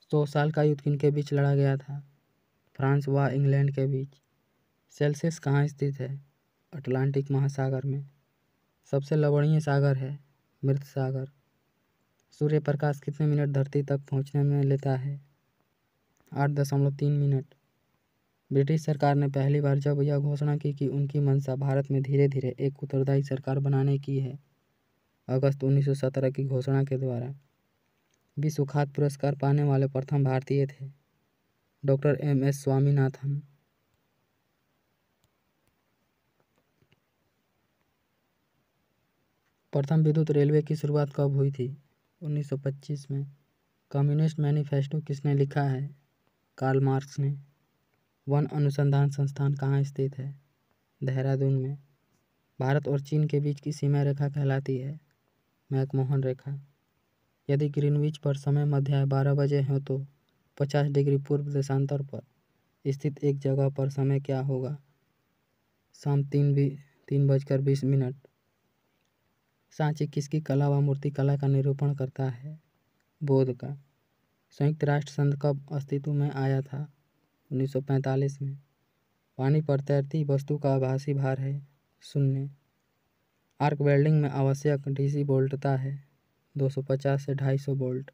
100 साल का युद्ध किनके बीच लड़ा गया था? फ्रांस व इंग्लैंड के बीच। सेल्सियस कहाँ स्थित है? अटलांटिक महासागर में। सबसे लवणीय सागर है मृत सागर। सूर्य प्रकाश कितने मिनट धरती तक पहुँचने में लेता है? 8.3 मिनट। ब्रिटिश सरकार ने पहली बार जब यह घोषणा की कि उनकी मंशा भारत में धीरे धीरे एक उत्तरदायी सरकार बनाने की है, अगस्त 1917 की घोषणा के द्वारा। विश्व खाद्य पुरस्कार पाने वाले प्रथम भारतीय थे डॉक्टर M.S. स्वामीनाथन। प्रथम विद्युत रेलवे की शुरुआत कब हुई थी? 1925 में। कम्युनिस्ट मैनिफेस्टो किसने लिखा है? कार्ल मार्क्स ने। वन अनुसंधान संस्थान कहाँ स्थित है? देहरादून में। भारत और चीन के बीच की सीमा रेखा कहलाती है मैकमोहन रेखा। यदि ग्रीनविच पर समय मध्याह्न 12 बजे हो तो 50 डिग्री पूर्व देशांतर पर स्थित एक जगह पर समय क्या होगा? शाम 3:20। सांची किसकी कला व मूर्तिकला का निरूपण करता है? बौद्ध का। संयुक्त राष्ट्र संघ कब अस्तित्व में आया था? 1945 में। पानी पर तैरती वस्तु का आभासी भार है 0। आर्क वेल्डिंग में आवश्यक डीसी वोल्टता है 250 से 250 वोल्ट।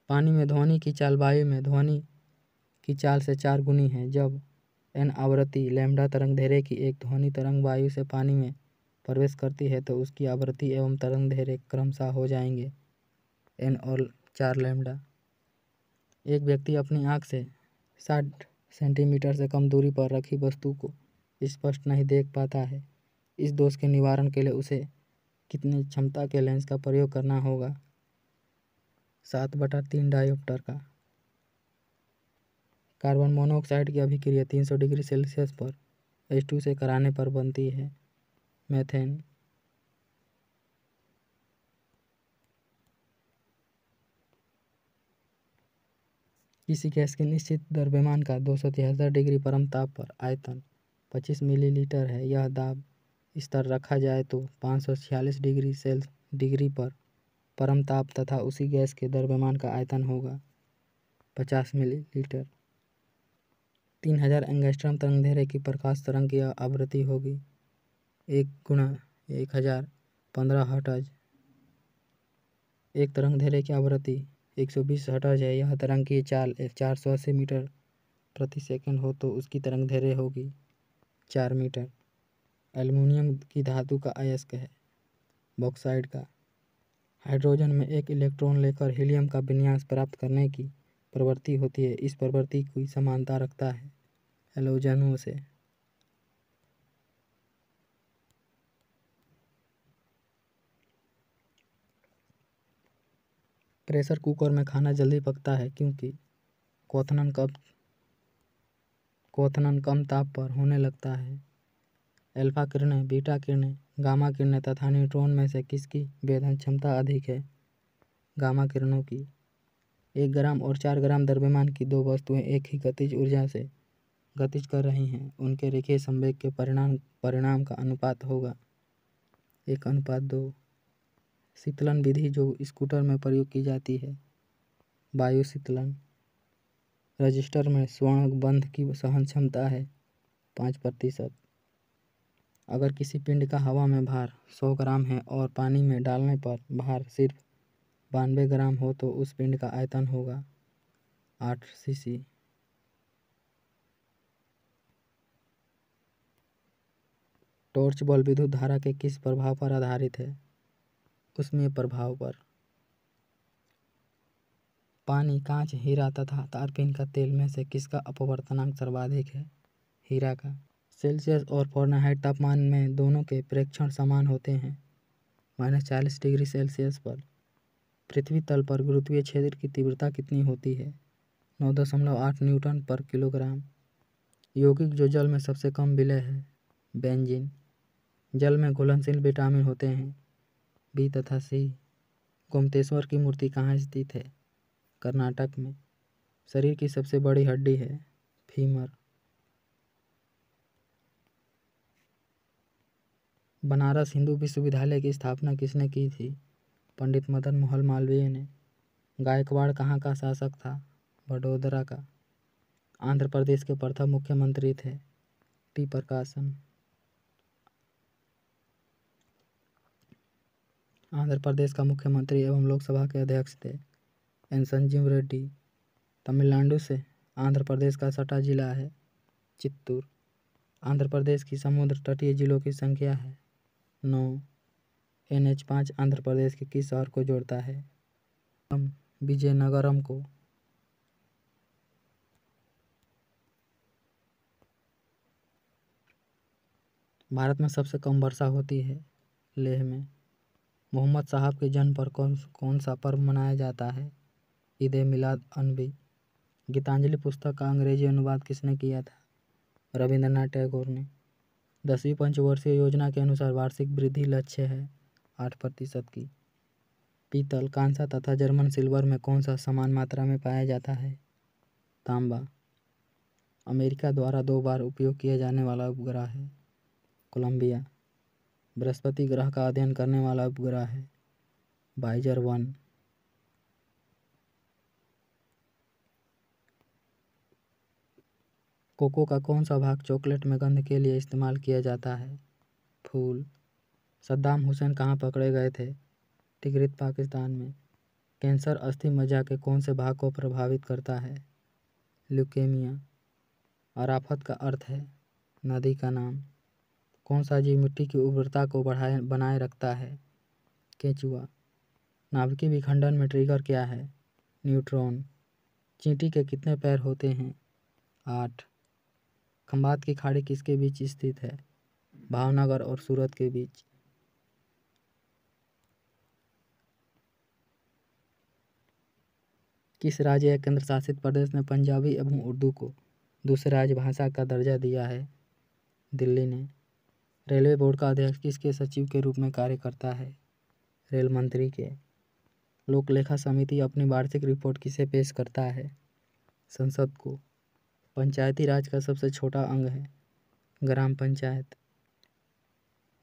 पानी में ध्वनि की चाल वायु में ध्वनि की चाल से 4 गुनी है। जब n आवृत्ति लैम्ब्डा तरंग धैर्य की एक ध्वनि तरंग वायु से पानी में प्रवेश करती है तो उसकी आवृत्ति एवं तरंग धैर्य क्रमशः हो जाएंगे n और 4 लैम्ब्डा। एक व्यक्ति अपनी आँख से 60 सेंटीमीटर से कम दूरी पर रखी वस्तु को स्पष्ट नहीं देख पाता है। इस दोष के निवारण के लिए उसे कितनी क्षमता के लेंस का प्रयोग करना होगा? 7/3 डायोप्टर का। कार्बन मोनोऑक्साइड की अभिक्रिया 300 डिग्री सेल्सियस पर H2 से कराने पर बनती है मीथेन। किसी गैस के निश्चित द्रव्यमान का 273 डिग्री परम ताप पर आयतन 25 मिलीलीटर है। यह दाब स्तर रखा जाए तो 546 डिग्री पर परम ताप तथा उसी गैस के द्रव्यमान का आयतन होगा 50 मिलीलीटर। 3000 एंगस्ट्रॉम तरंगदैर्घ्य की प्रकाश तरंग की आवृत्ति होगी 1 × 1000 15 हर्ट्ज। एक तरंगदैर्घ्य की आवृत्ति 120 हर्ट्ज है। यह तरंग की चाल 480 मीटर प्रति सेकंड हो तो उसकी तरंगदैर्घ्य होगी 4 मीटर। एल्युमिनियम की धातु का अयस्क है बॉक्साइड का। हाइड्रोजन में एक इलेक्ट्रॉन लेकर हीलियम का विन्यास प्राप्त करने की प्रवृत्ति होती है। इस प्रवृत्ति की समानता रखता है हैलोजनों से। प्रेशर कुकर में खाना जल्दी पकता है क्योंकि क्वथनन कम ताप पर होने लगता है। अल्फा किरणें, बीटा किरणें, गामा किरणें तथा न्यूट्रॉन में से किसकी वेधन क्षमता अधिक है? गामा किरणों की। 1 ग्राम और 4 ग्राम द्रव्यमान की दो वस्तुएं एक ही गतिज ऊर्जा से गतिज कर रही हैं, उनके रेखीय संवेग के परिणाम का अनुपात होगा 1:2। शीतलन विधि जो स्कूटर में प्रयोग की जाती है। वायु शीतलन। रजिस्टर में स्वर्ण बंध की सहन क्षमता है 5%। अगर किसी पिंड का हवा में भार 100 ग्राम है और पानी में डालने पर भार सिर्फ 92 ग्राम हो तो उस पिंड का आयतन होगा 8 cc। टॉर्च बल्ब विद्युत धारा के किस प्रभाव पर आधारित है? ऊष्मीय प्रभाव पर। पानी, कांच, हीरा तथा तारपीन का तेल में से किसका अपवर्तनांक सर्वाधिक है? हीरा का। सेल्सियस और फ़ारेनहाइट तापमान में दोनों के प्रेक्षण समान होते हैं -40 डिग्री सेल्सियस पर। पृथ्वी तल पर गुरुत्वीय क्षेत्र की तीव्रता कितनी होती है? 9.8 न्यूटन पर किलोग्राम। यौगिक जो जल में सबसे कम विलय है? बेंजीन। जल में घुलनशील विटामिन होते हैं बी तथा सी। गोमतेश्वर की मूर्ति कहाँ स्थित है? कर्नाटक में। शरीर की सबसे बड़ी हड्डी है? फीमर। बनारस हिंदू विश्वविद्यालय की स्थापना किसने की थी? पंडित मदन मोहन मालवीय ने। गायकवाड़ कहाँ का शासक था? वडोदरा का। आंध्र प्रदेश के प्रथम मुख्यमंत्री थे? टी प्रकाशन। आंध्र प्रदेश का मुख्यमंत्री एवं लोकसभा के अध्यक्ष थे? एन संजीव रेड्डी। तमिलनाडु से आंध्र प्रदेश का सटा जिला है? चित्तूर। आंध्र प्रदेश की समुद्र तटीय जिलों की संख्या है? 9। NH5 आंध्र प्रदेश के किस शहर को जोड़ता है? विजयनगरम को। भारत में सबसे कम वर्षा होती है? लेह में। मोहम्मद साहब के जन्म पर कौन सा पर्व मनाया जाता है? ईद ए मिलाद अन्नबी। गीतांजलि पुस्तक का अंग्रेजी अनुवाद किसने किया था? रविंद्रनाथ टैगोर ने। 10वीं पंचवर्षीय योजना के अनुसार वार्षिक वृद्धि लक्ष्य है 8% की। पीतल, कांसा तथा जर्मन सिल्वर में कौन सा समान मात्रा में पाया जाता है? तांबा। अमेरिका द्वारा 2 बार उपयोग किया जाने वाला उपग्रह है? कोलंबिया। बृहस्पति ग्रह का अध्ययन करने वाला उपग्रह है? वायेजर 1। कोको का कौन सा भाग चॉकलेट में गंध के लिए इस्तेमाल किया जाता है? फूल। सद्दाम हुसैन कहाँ पकड़े गए थे? तिग्रित, पाकिस्तान में। कैंसर अस्थि मज्जा के कौन से भाग को प्रभावित करता है? ल्यूकेमिया। अराफत का अर्थ है? नदी का नाम। कौन सा जीव मिट्टी की उर्वरता को बनाए रखता है? केंचुआ। नाभिकीय विखंडन में ट्रिगर क्या है? न्यूट्रॉन। चींटी के कितने पैर होते हैं? 8। खंबात की खाड़ी किसके बीच स्थित है? भावनगर और सूरत के बीच। किस राज्य या केंद्र शासित प्रदेश ने पंजाबी एवं उर्दू को दूसरी राजभाषा का दर्जा दिया है? दिल्ली ने। रेलवे बोर्ड का अध्यक्ष किसके सचिव के रूप में कार्य करता है? रेल मंत्री के। लोक लेखा समिति अपनी वार्षिक रिपोर्ट किसे पेश करता है? संसद को। पंचायती राज का सबसे छोटा अंग है? ग्राम पंचायत।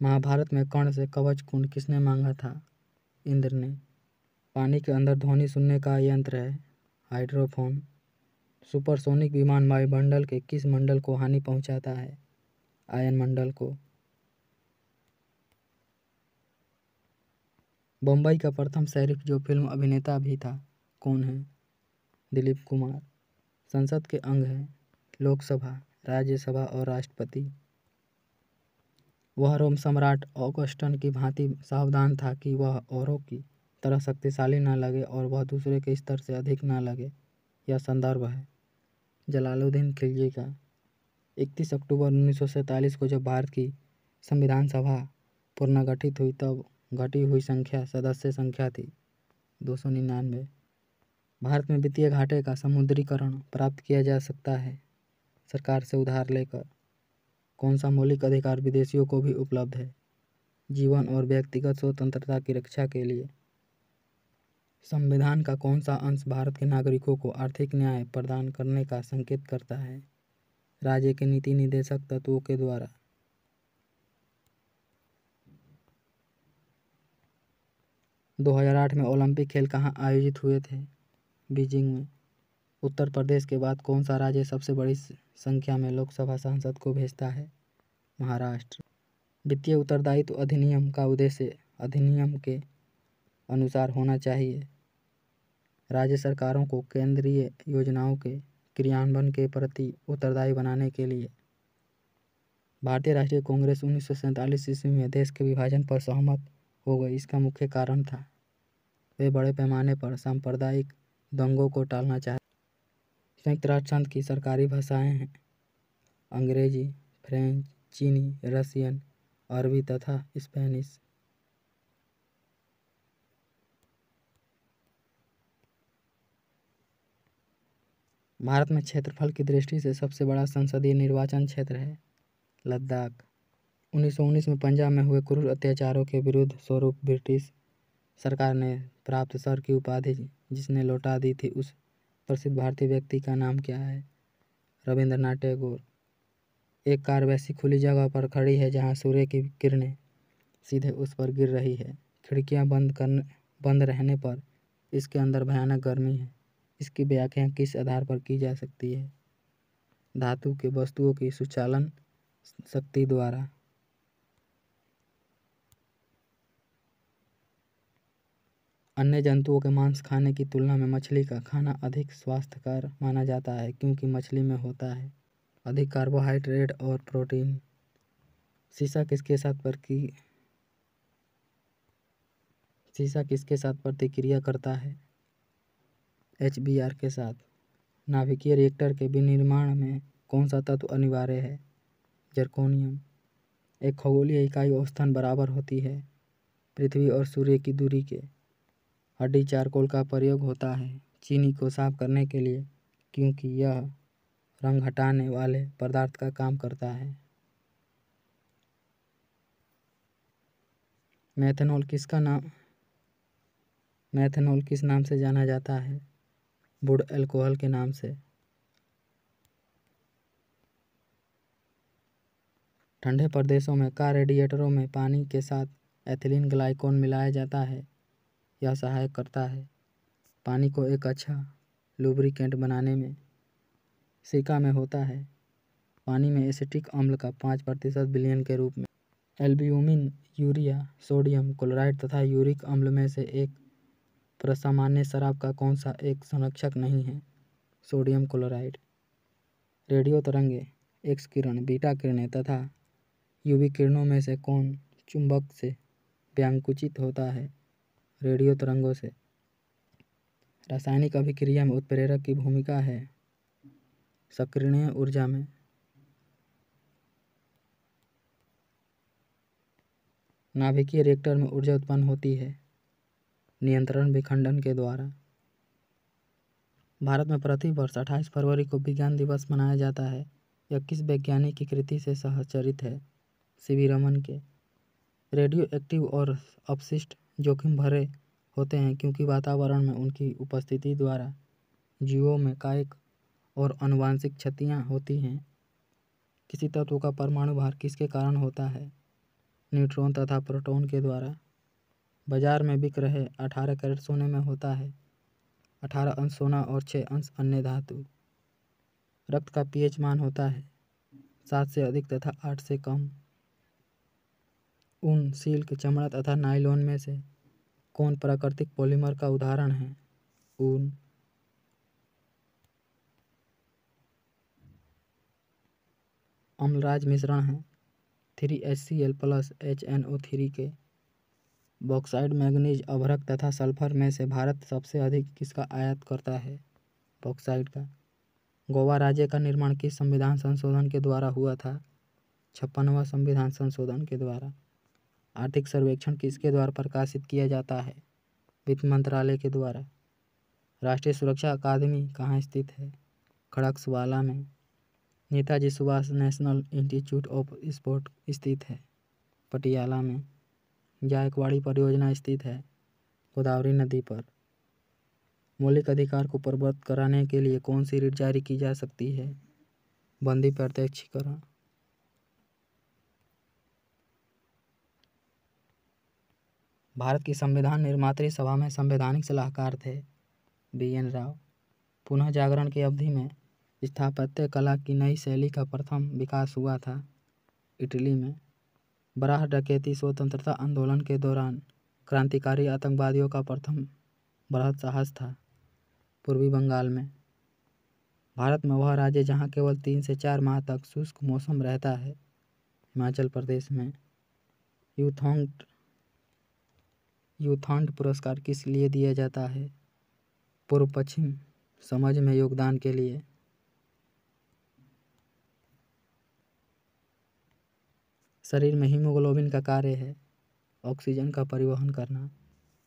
महाभारत में कर्ण से कवच कुंड किसने मांगा था? इंद्र ने। पानी के अंदर ध्वनि सुनने का यंत्र है? हाइड्रोफोन। सुपरसोनिक विमान वायुमंडल के किस मंडल को हानि पहुंचाता है? आयन मंडल को। बम्बई का प्रथम शरीफ जो फिल्म अभिनेता भी था कौन है? दिलीप कुमार। संसद के अंग हैं? लोकसभा, राज्यसभा और राष्ट्रपति। वह रोम सम्राट ऑगस्टन की भांति सावधान था कि वह औरों की तरह शक्तिशाली न लगे और वह दूसरे के स्तर से अधिक न लगे। यह संदर्भ है जलालुद्दीन खिलजी का। 31 अक्टूबर 1947 को जब भारत की संविधान सभा पुनर्गठित हुई तब घटी हुई सदस्य संख्या थी 299। भारत में वित्तीय घाटे का समुद्रीकरण प्राप्त किया जा सकता है सरकार से उधार लेकर। कौन सा मौलिक अधिकार विदेशियों को भी उपलब्ध है? जीवन और व्यक्तिगत स्वतंत्रता की रक्षा के लिए। संविधान का कौन सा अंश भारत के नागरिकों को आर्थिक न्याय प्रदान करने का संकेत करता है? राज्य के नीति निर्देशक तत्वों के द्वारा। 2008 में ओलंपिक खेल कहाँ आयोजित हुए थे? बीजिंग में। उत्तर प्रदेश के बाद कौन सा राज्य सबसे बड़ी संख्या में लोकसभा सांसद को भेजता है? महाराष्ट्र। वित्तीय उत्तरदायित्व अधिनियम का उद्देश्य अधिनियम के अनुसार होना चाहिए। राज्य सरकारों को केंद्रीय योजनाओं के क्रियान्वयन के प्रति उत्तरदायी बनाने के लिए। भारतीय राष्ट्रीय कांग्रेस 1947 ईस्वी में देश के विभाजन पर सहमत हो गई। इसका मुख्य कारण था वे बड़े पैमाने पर सांप्रदायिक दंगों को टालना चाहते। संयुक्त राष्ट्र संघ की सरकारी भाषाएं हैं अंग्रेजी, फ्रेंच, चीनी, रशियन, अरबी तथा स्पेनिश। भारत में क्षेत्रफल की दृष्टि से सबसे बड़ा संसदीय निर्वाचन क्षेत्र है लद्दाख। 1919 में पंजाब में हुए क्रूर अत्याचारों के विरुद्ध स्वरूप ब्रिटिश सरकार ने प्राप्त सर की उपाधि जिसने लौटा दी थी, उस प्रसिद्ध भारतीय व्यक्ति का नाम क्या है? रविंद्रनाथ टैगोर। एक कार वैसी खुली जगह पर खड़ी है जहां सूर्य की किरणें सीधे उस पर गिर रही है। खिड़कियां बंद रहने पर इसके अंदर भयानक गर्मी है। इसकी व्याख्या किस आधार पर की जा सकती है? धातु के वस्तुओं की सुचालन शक्ति द्वारा। अन्य जंतुओं के मांस खाने की तुलना में मछली का खाना अधिक स्वास्थ्यकर माना जाता है क्योंकि मछली में होता है अधिक कार्बोहाइड्रेट और प्रोटीन। शीशा किसके साथ प्रतिक्रिया करता है? HBr के साथ। नाभिकीय रिएक्टर के विनिर्माण में कौन सा तत्व अनिवार्य है? जर्कोनियम। एक खगोलीय इकाई औसतन बराबर होती है पृथ्वी और सूर्य की दूरी के। हड्डी चारकोल का प्रयोग होता है चीनी को साफ करने के लिए क्योंकि यह रंग हटाने वाले पदार्थ का काम करता है। मेथनॉल किस नाम से जाना जाता है? वुड अल्कोहल के नाम से। ठंडे प्रदेशों में कार रेडिएटरों में पानी के साथ एथिलीन ग्लाइकोल मिलाया जाता है। यह सहायक करता है पानी को एक अच्छा लुब्रिकेंट बनाने में। सिरका में होता है पानी में एसिटिक अम्ल का 5% विलयन के रूप में। एल्ब्यूमिन, यूरिया, सोडियम क्लोराइड तथा यूरिक अम्ल में से एक प्रसामान्य शराब का कौन सा एक संरक्षक नहीं है? Sodium chloride. रेडियो तरंगे, एक्स किरण, बीटा किरणें तथा यूवी किरणों में से कौन चुंबक से व्यांकुचित होता है? रेडियो तरंगों से। रासायनिक अभिक्रिया में उत्प्रेरक की भूमिका है सक्रियण ऊर्जा में। नाभिकीय रिएक्टर में ऊर्जा उत्पन्न होती है नियंत्रण विखंडन के द्वारा। भारत में प्रति वर्ष 28 फरवरी को विज्ञान दिवस मनाया जाता है। यह किस वैज्ञानिक की कृति से सहचरित है? CV रमन के। रेडियो एक्टिव और अपशिष्ट जोखिम भरे होते हैं क्योंकि वातावरण में उनकी उपस्थिति द्वारा जीवों में कायिक और आनुवांशिक क्षतियाँ होती हैं। किसी तत्व का परमाणु भार किसके कारण होता है? न्यूट्रॉन तथा प्रोटॉन के द्वारा। बाजार में बिक रहे 18 कैरेट सोने में होता है 18 अंश सोना और 6 अंश अन्य धातु। रक्त का pH मान होता है 7 से अधिक तथा 8 से कम। ऊन, सिल्क, चमड़ा तथा नायलॉन में से कौन प्राकृतिक पॉलीमर का उदाहरण है? ऊन। अम्लराज मिश्रण है 3HCl प्लस HNO3 के। बॉक्साइट, मैंगनीज, अभ्रक तथा सल्फर में से भारत सबसे अधिक किसका आयात करता है? बॉक्साइट का। गोवा राज्य का निर्माण किस संविधान संशोधन के द्वारा हुआ था? 56वां संविधान संशोधन के द्वारा। आर्थिक सर्वेक्षण किसके द्वारा प्रकाशित किया जाता है? वित्त मंत्रालय के द्वारा। राष्ट्रीय सुरक्षा अकादमी कहाँ स्थित है? खड़गवासला में। Netaji Subhash national institute of sport स्थित है पटियाला में। जायकवाड़ी परियोजना स्थित है गोदावरी नदी पर। मौलिक अधिकार को प्रवर्तित कराने के लिए कौन सी रीट जारी की जा सकती है? बंदी प्रत्यक्षीकरण। भारत की संविधान निर्मात्री सभा में संवैधानिक सलाहकार थे BN राव। पुनः जागरण की अवधि में स्थापत्य कला की नई शैली का प्रथम विकास हुआ था इटली में। बराह डकैती स्वतंत्रता आंदोलन के दौरान क्रांतिकारी आतंकवादियों का प्रथम बृहद साहस था पूर्वी बंगाल में। भारत में वह राज्य जहां केवल 3 से 4 माह तक शुष्क मौसम रहता है, हिमाचल प्रदेश में। यूथॉन्ट पुरस्कार किस लिए दिया जाता है? पूर्व पश्चिम समझ में योगदान के लिए। शरीर में हीमोग्लोबिन का कार्य है ऑक्सीजन का परिवहन करना।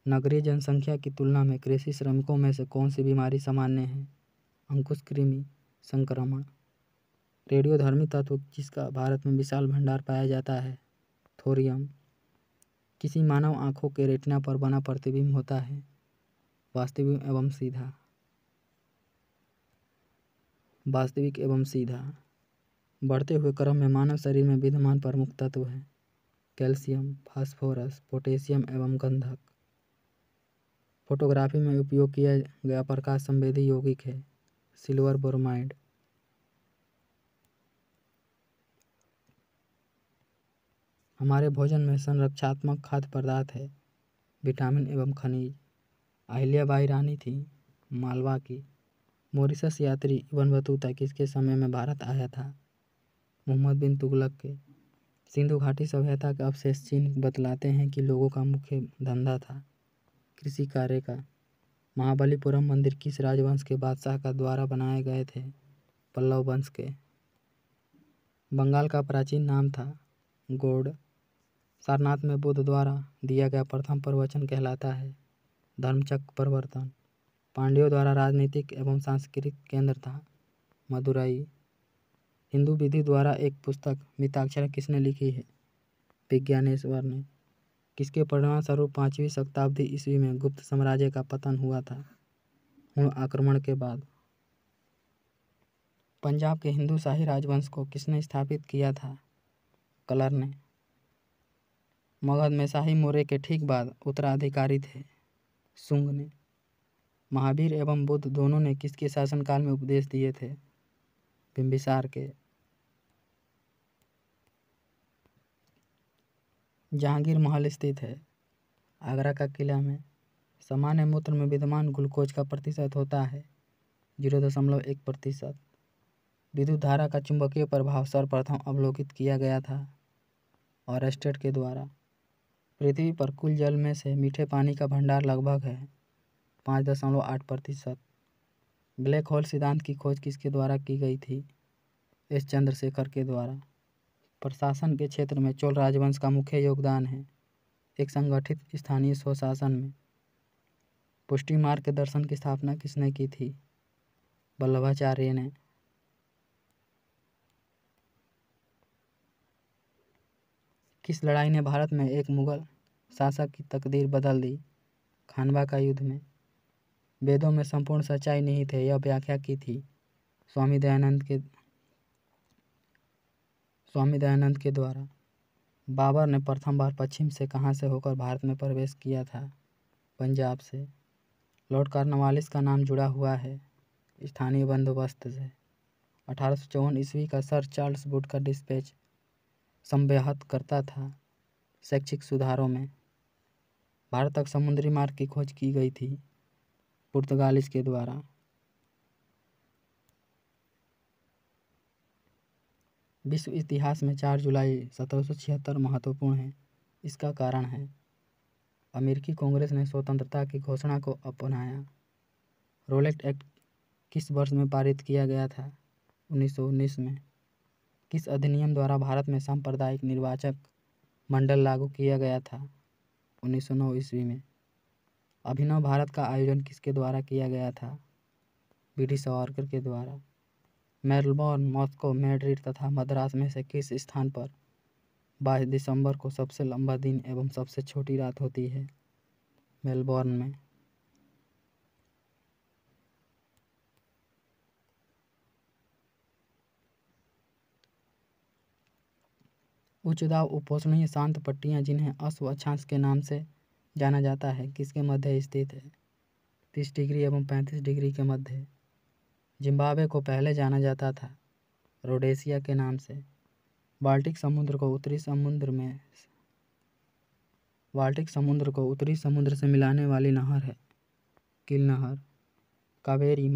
नगरीय जनसंख्या की तुलना में कृषि श्रमिकों में से कौन सी बीमारी सामान्य है? अंकुश-कृमि संक्रमण। रेडियोधर्मी तत्व जिसका भारत में विशाल भंडार पाया जाता है? थोरियम। किसी मानव आँखों के रेटिना पर बना प्रतिबिंब होता है वास्तविक एवं सीधा। बढ़ते हुए क्रम में मानव शरीर में विद्यमान प्रमुख तत्व है कैल्शियम, फास्फोरस, पोटेशियम एवं गंधक। फोटोग्राफी में उपयोग किया गया प्रकाश संवेदी यौगिक है सिल्वर ब्रोमाइड। हमारे भोजन में संरक्षात्मक खाद्य पदार्थ है विटामिन एवं खनिज। अहिल्याबाई रानी थी मालवा की। मॉरिशस यात्री इब्न बतूता किसके समय में भारत आया था? मोहम्मद बिन तुगलक के। सिंधु घाटी सभ्यता के अवशेष चिन्ह बतलाते हैं कि लोगों का मुख्य धंधा था कृषि कार्य का। महाबलीपुरम मंदिर किस राजवंश के बादशाह का द्वारा बनाए गए थे? पल्लव वंश के। बंगाल का प्राचीन नाम था गौड़। सारनाथ में बुद्ध द्वारा दिया गया प्रथम प्रवचन कहलाता है धर्मचक्र प्रवर्तन। पांड्यों द्वारा राजनीतिक एवं सांस्कृतिक केंद्र था मदुरई। हिंदू विधि द्वारा एक पुस्तक मिताक्षरा किसने लिखी है? विज्ञानेश्वर ने। किसके परिणामस्वरूप 5वीं शताब्दी ईस्वी में गुप्त साम्राज्य का पतन हुआ था? हुण आक्रमण के बाद। पंजाब के हिंदू शाही राजवंश को किसने स्थापित किया था? कलर ने। मगध में शाही मौर्य के ठीक बाद उत्तराधिकारी थे शुंग ने। महावीर एवं बुद्ध दोनों ने किसके शासनकाल में उपदेश दिए थे? बिंबिसार के। जहांगीर महल स्थित है आगरा का किला में। सामान्य मूत्र में विद्यमान ग्लूकोज का प्रतिशत होता है 0.1%। विद्युत धारा का चुंबकीय प्रभाव सर्वप्रथम अवलोकित किया गया था ऑरस्टेड के द्वारा। पृथ्वी पर कुल जल में से मीठे पानी का भंडार लगभग है 5.8%। ब्लैक होल सिद्धांत की खोज किसके द्वारा की गई थी? एस चंद्रशेखर के द्वारा। प्रशासन के क्षेत्र में चोल राजवंश का मुख्य योगदान है एक संगठित स्थानीय स्वशासन में। पुष्टि मार्ग के दर्शन की स्थापना किसने की थी? वल्लभाचार्य ने। किस लड़ाई ने भारत में एक मुगल शासक की तकदीर बदल दी? खानवा का युद्ध में। वेदों में संपूर्ण सच्चाई नहीं थे यह व्याख्या की थी स्वामी दयानंद के द्वारा। बाबर ने प्रथम बार पश्चिम से कहां से होकर भारत में प्रवेश किया था? पंजाब से। लॉर्ड कॉर्नवालिस का नाम जुड़ा हुआ है स्थानीय बंदोबस्त से। 1854 ईस्वी का सर चार्ल्स वुड का डिस्पैच संव्याहत करता था शैक्षिक सुधारों में। भारत तक समुद्री मार्ग की खोज की गई थी पुर्तगालिस के द्वारा। विश्व इतिहास में 4 जुलाई 1776 महत्वपूर्ण है इसका कारण है अमेरिकी कांग्रेस ने स्वतंत्रता की घोषणा को अपनाया। रोलेट एक्ट किस वर्ष में पारित किया गया था? 1919 में। किस अधिनियम द्वारा भारत में सांप्रदायिक निर्वाचक मंडल लागू किया गया था? 1909 ईस्वी में। अभिनव भारत का आयोजन किसके द्वारा किया गया था? BD सावरकर के द्वारा। मेलबोर्न, मॉस्को, मैड्रिड तथा मद्रास में से किस स्थान पर 22 दिसंबर को सबसे लंबा दिन एवं सबसे छोटी रात होती है? मेलबोर्न में। उच्च दाब उपोष्णीय शांत पट्टियाँ जिन्हें अश्व अक्षांश के नाम से जाना जाता है किसके मध्य स्थित है? 30 डिग्री एवं 35 डिग्री के मध्य। जिम्बाब्वे को पहले जाना जाता था रोडेशिया के नाम से। बाल्टिक समुद्र को उत्तरी समुद्र से मिलाने वाली नहर है किल नहर। कावेरी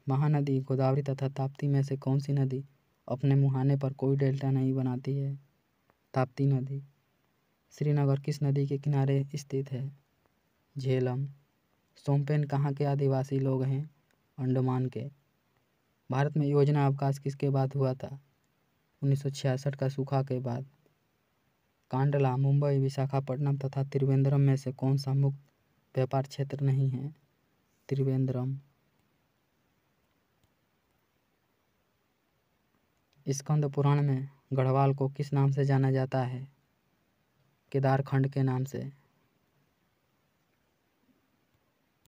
महानदी गोदावरी तथा ताप्ती में से कौन सी नदी अपने मुहाने पर कोई डेल्टा नहीं बनाती है? ताप्ती नदी। श्रीनगर किस नदी के किनारे स्थित है? झेलम। सोमपेन कहाँ के आदिवासी लोग हैं? अंडमान के। भारत में योजना अवकाश किसके बाद हुआ था? 1966 का सूखा के बाद। कांडला मुंबई विशाखापट्टनम तथा त्रिवेंद्रम में से कौन सा मुक्त व्यापार क्षेत्र नहीं है? त्रिवेंद्रम। स्कंद पुराण में गढ़वाल को किस नाम से जाना जाता है? केदारखंड के नाम से।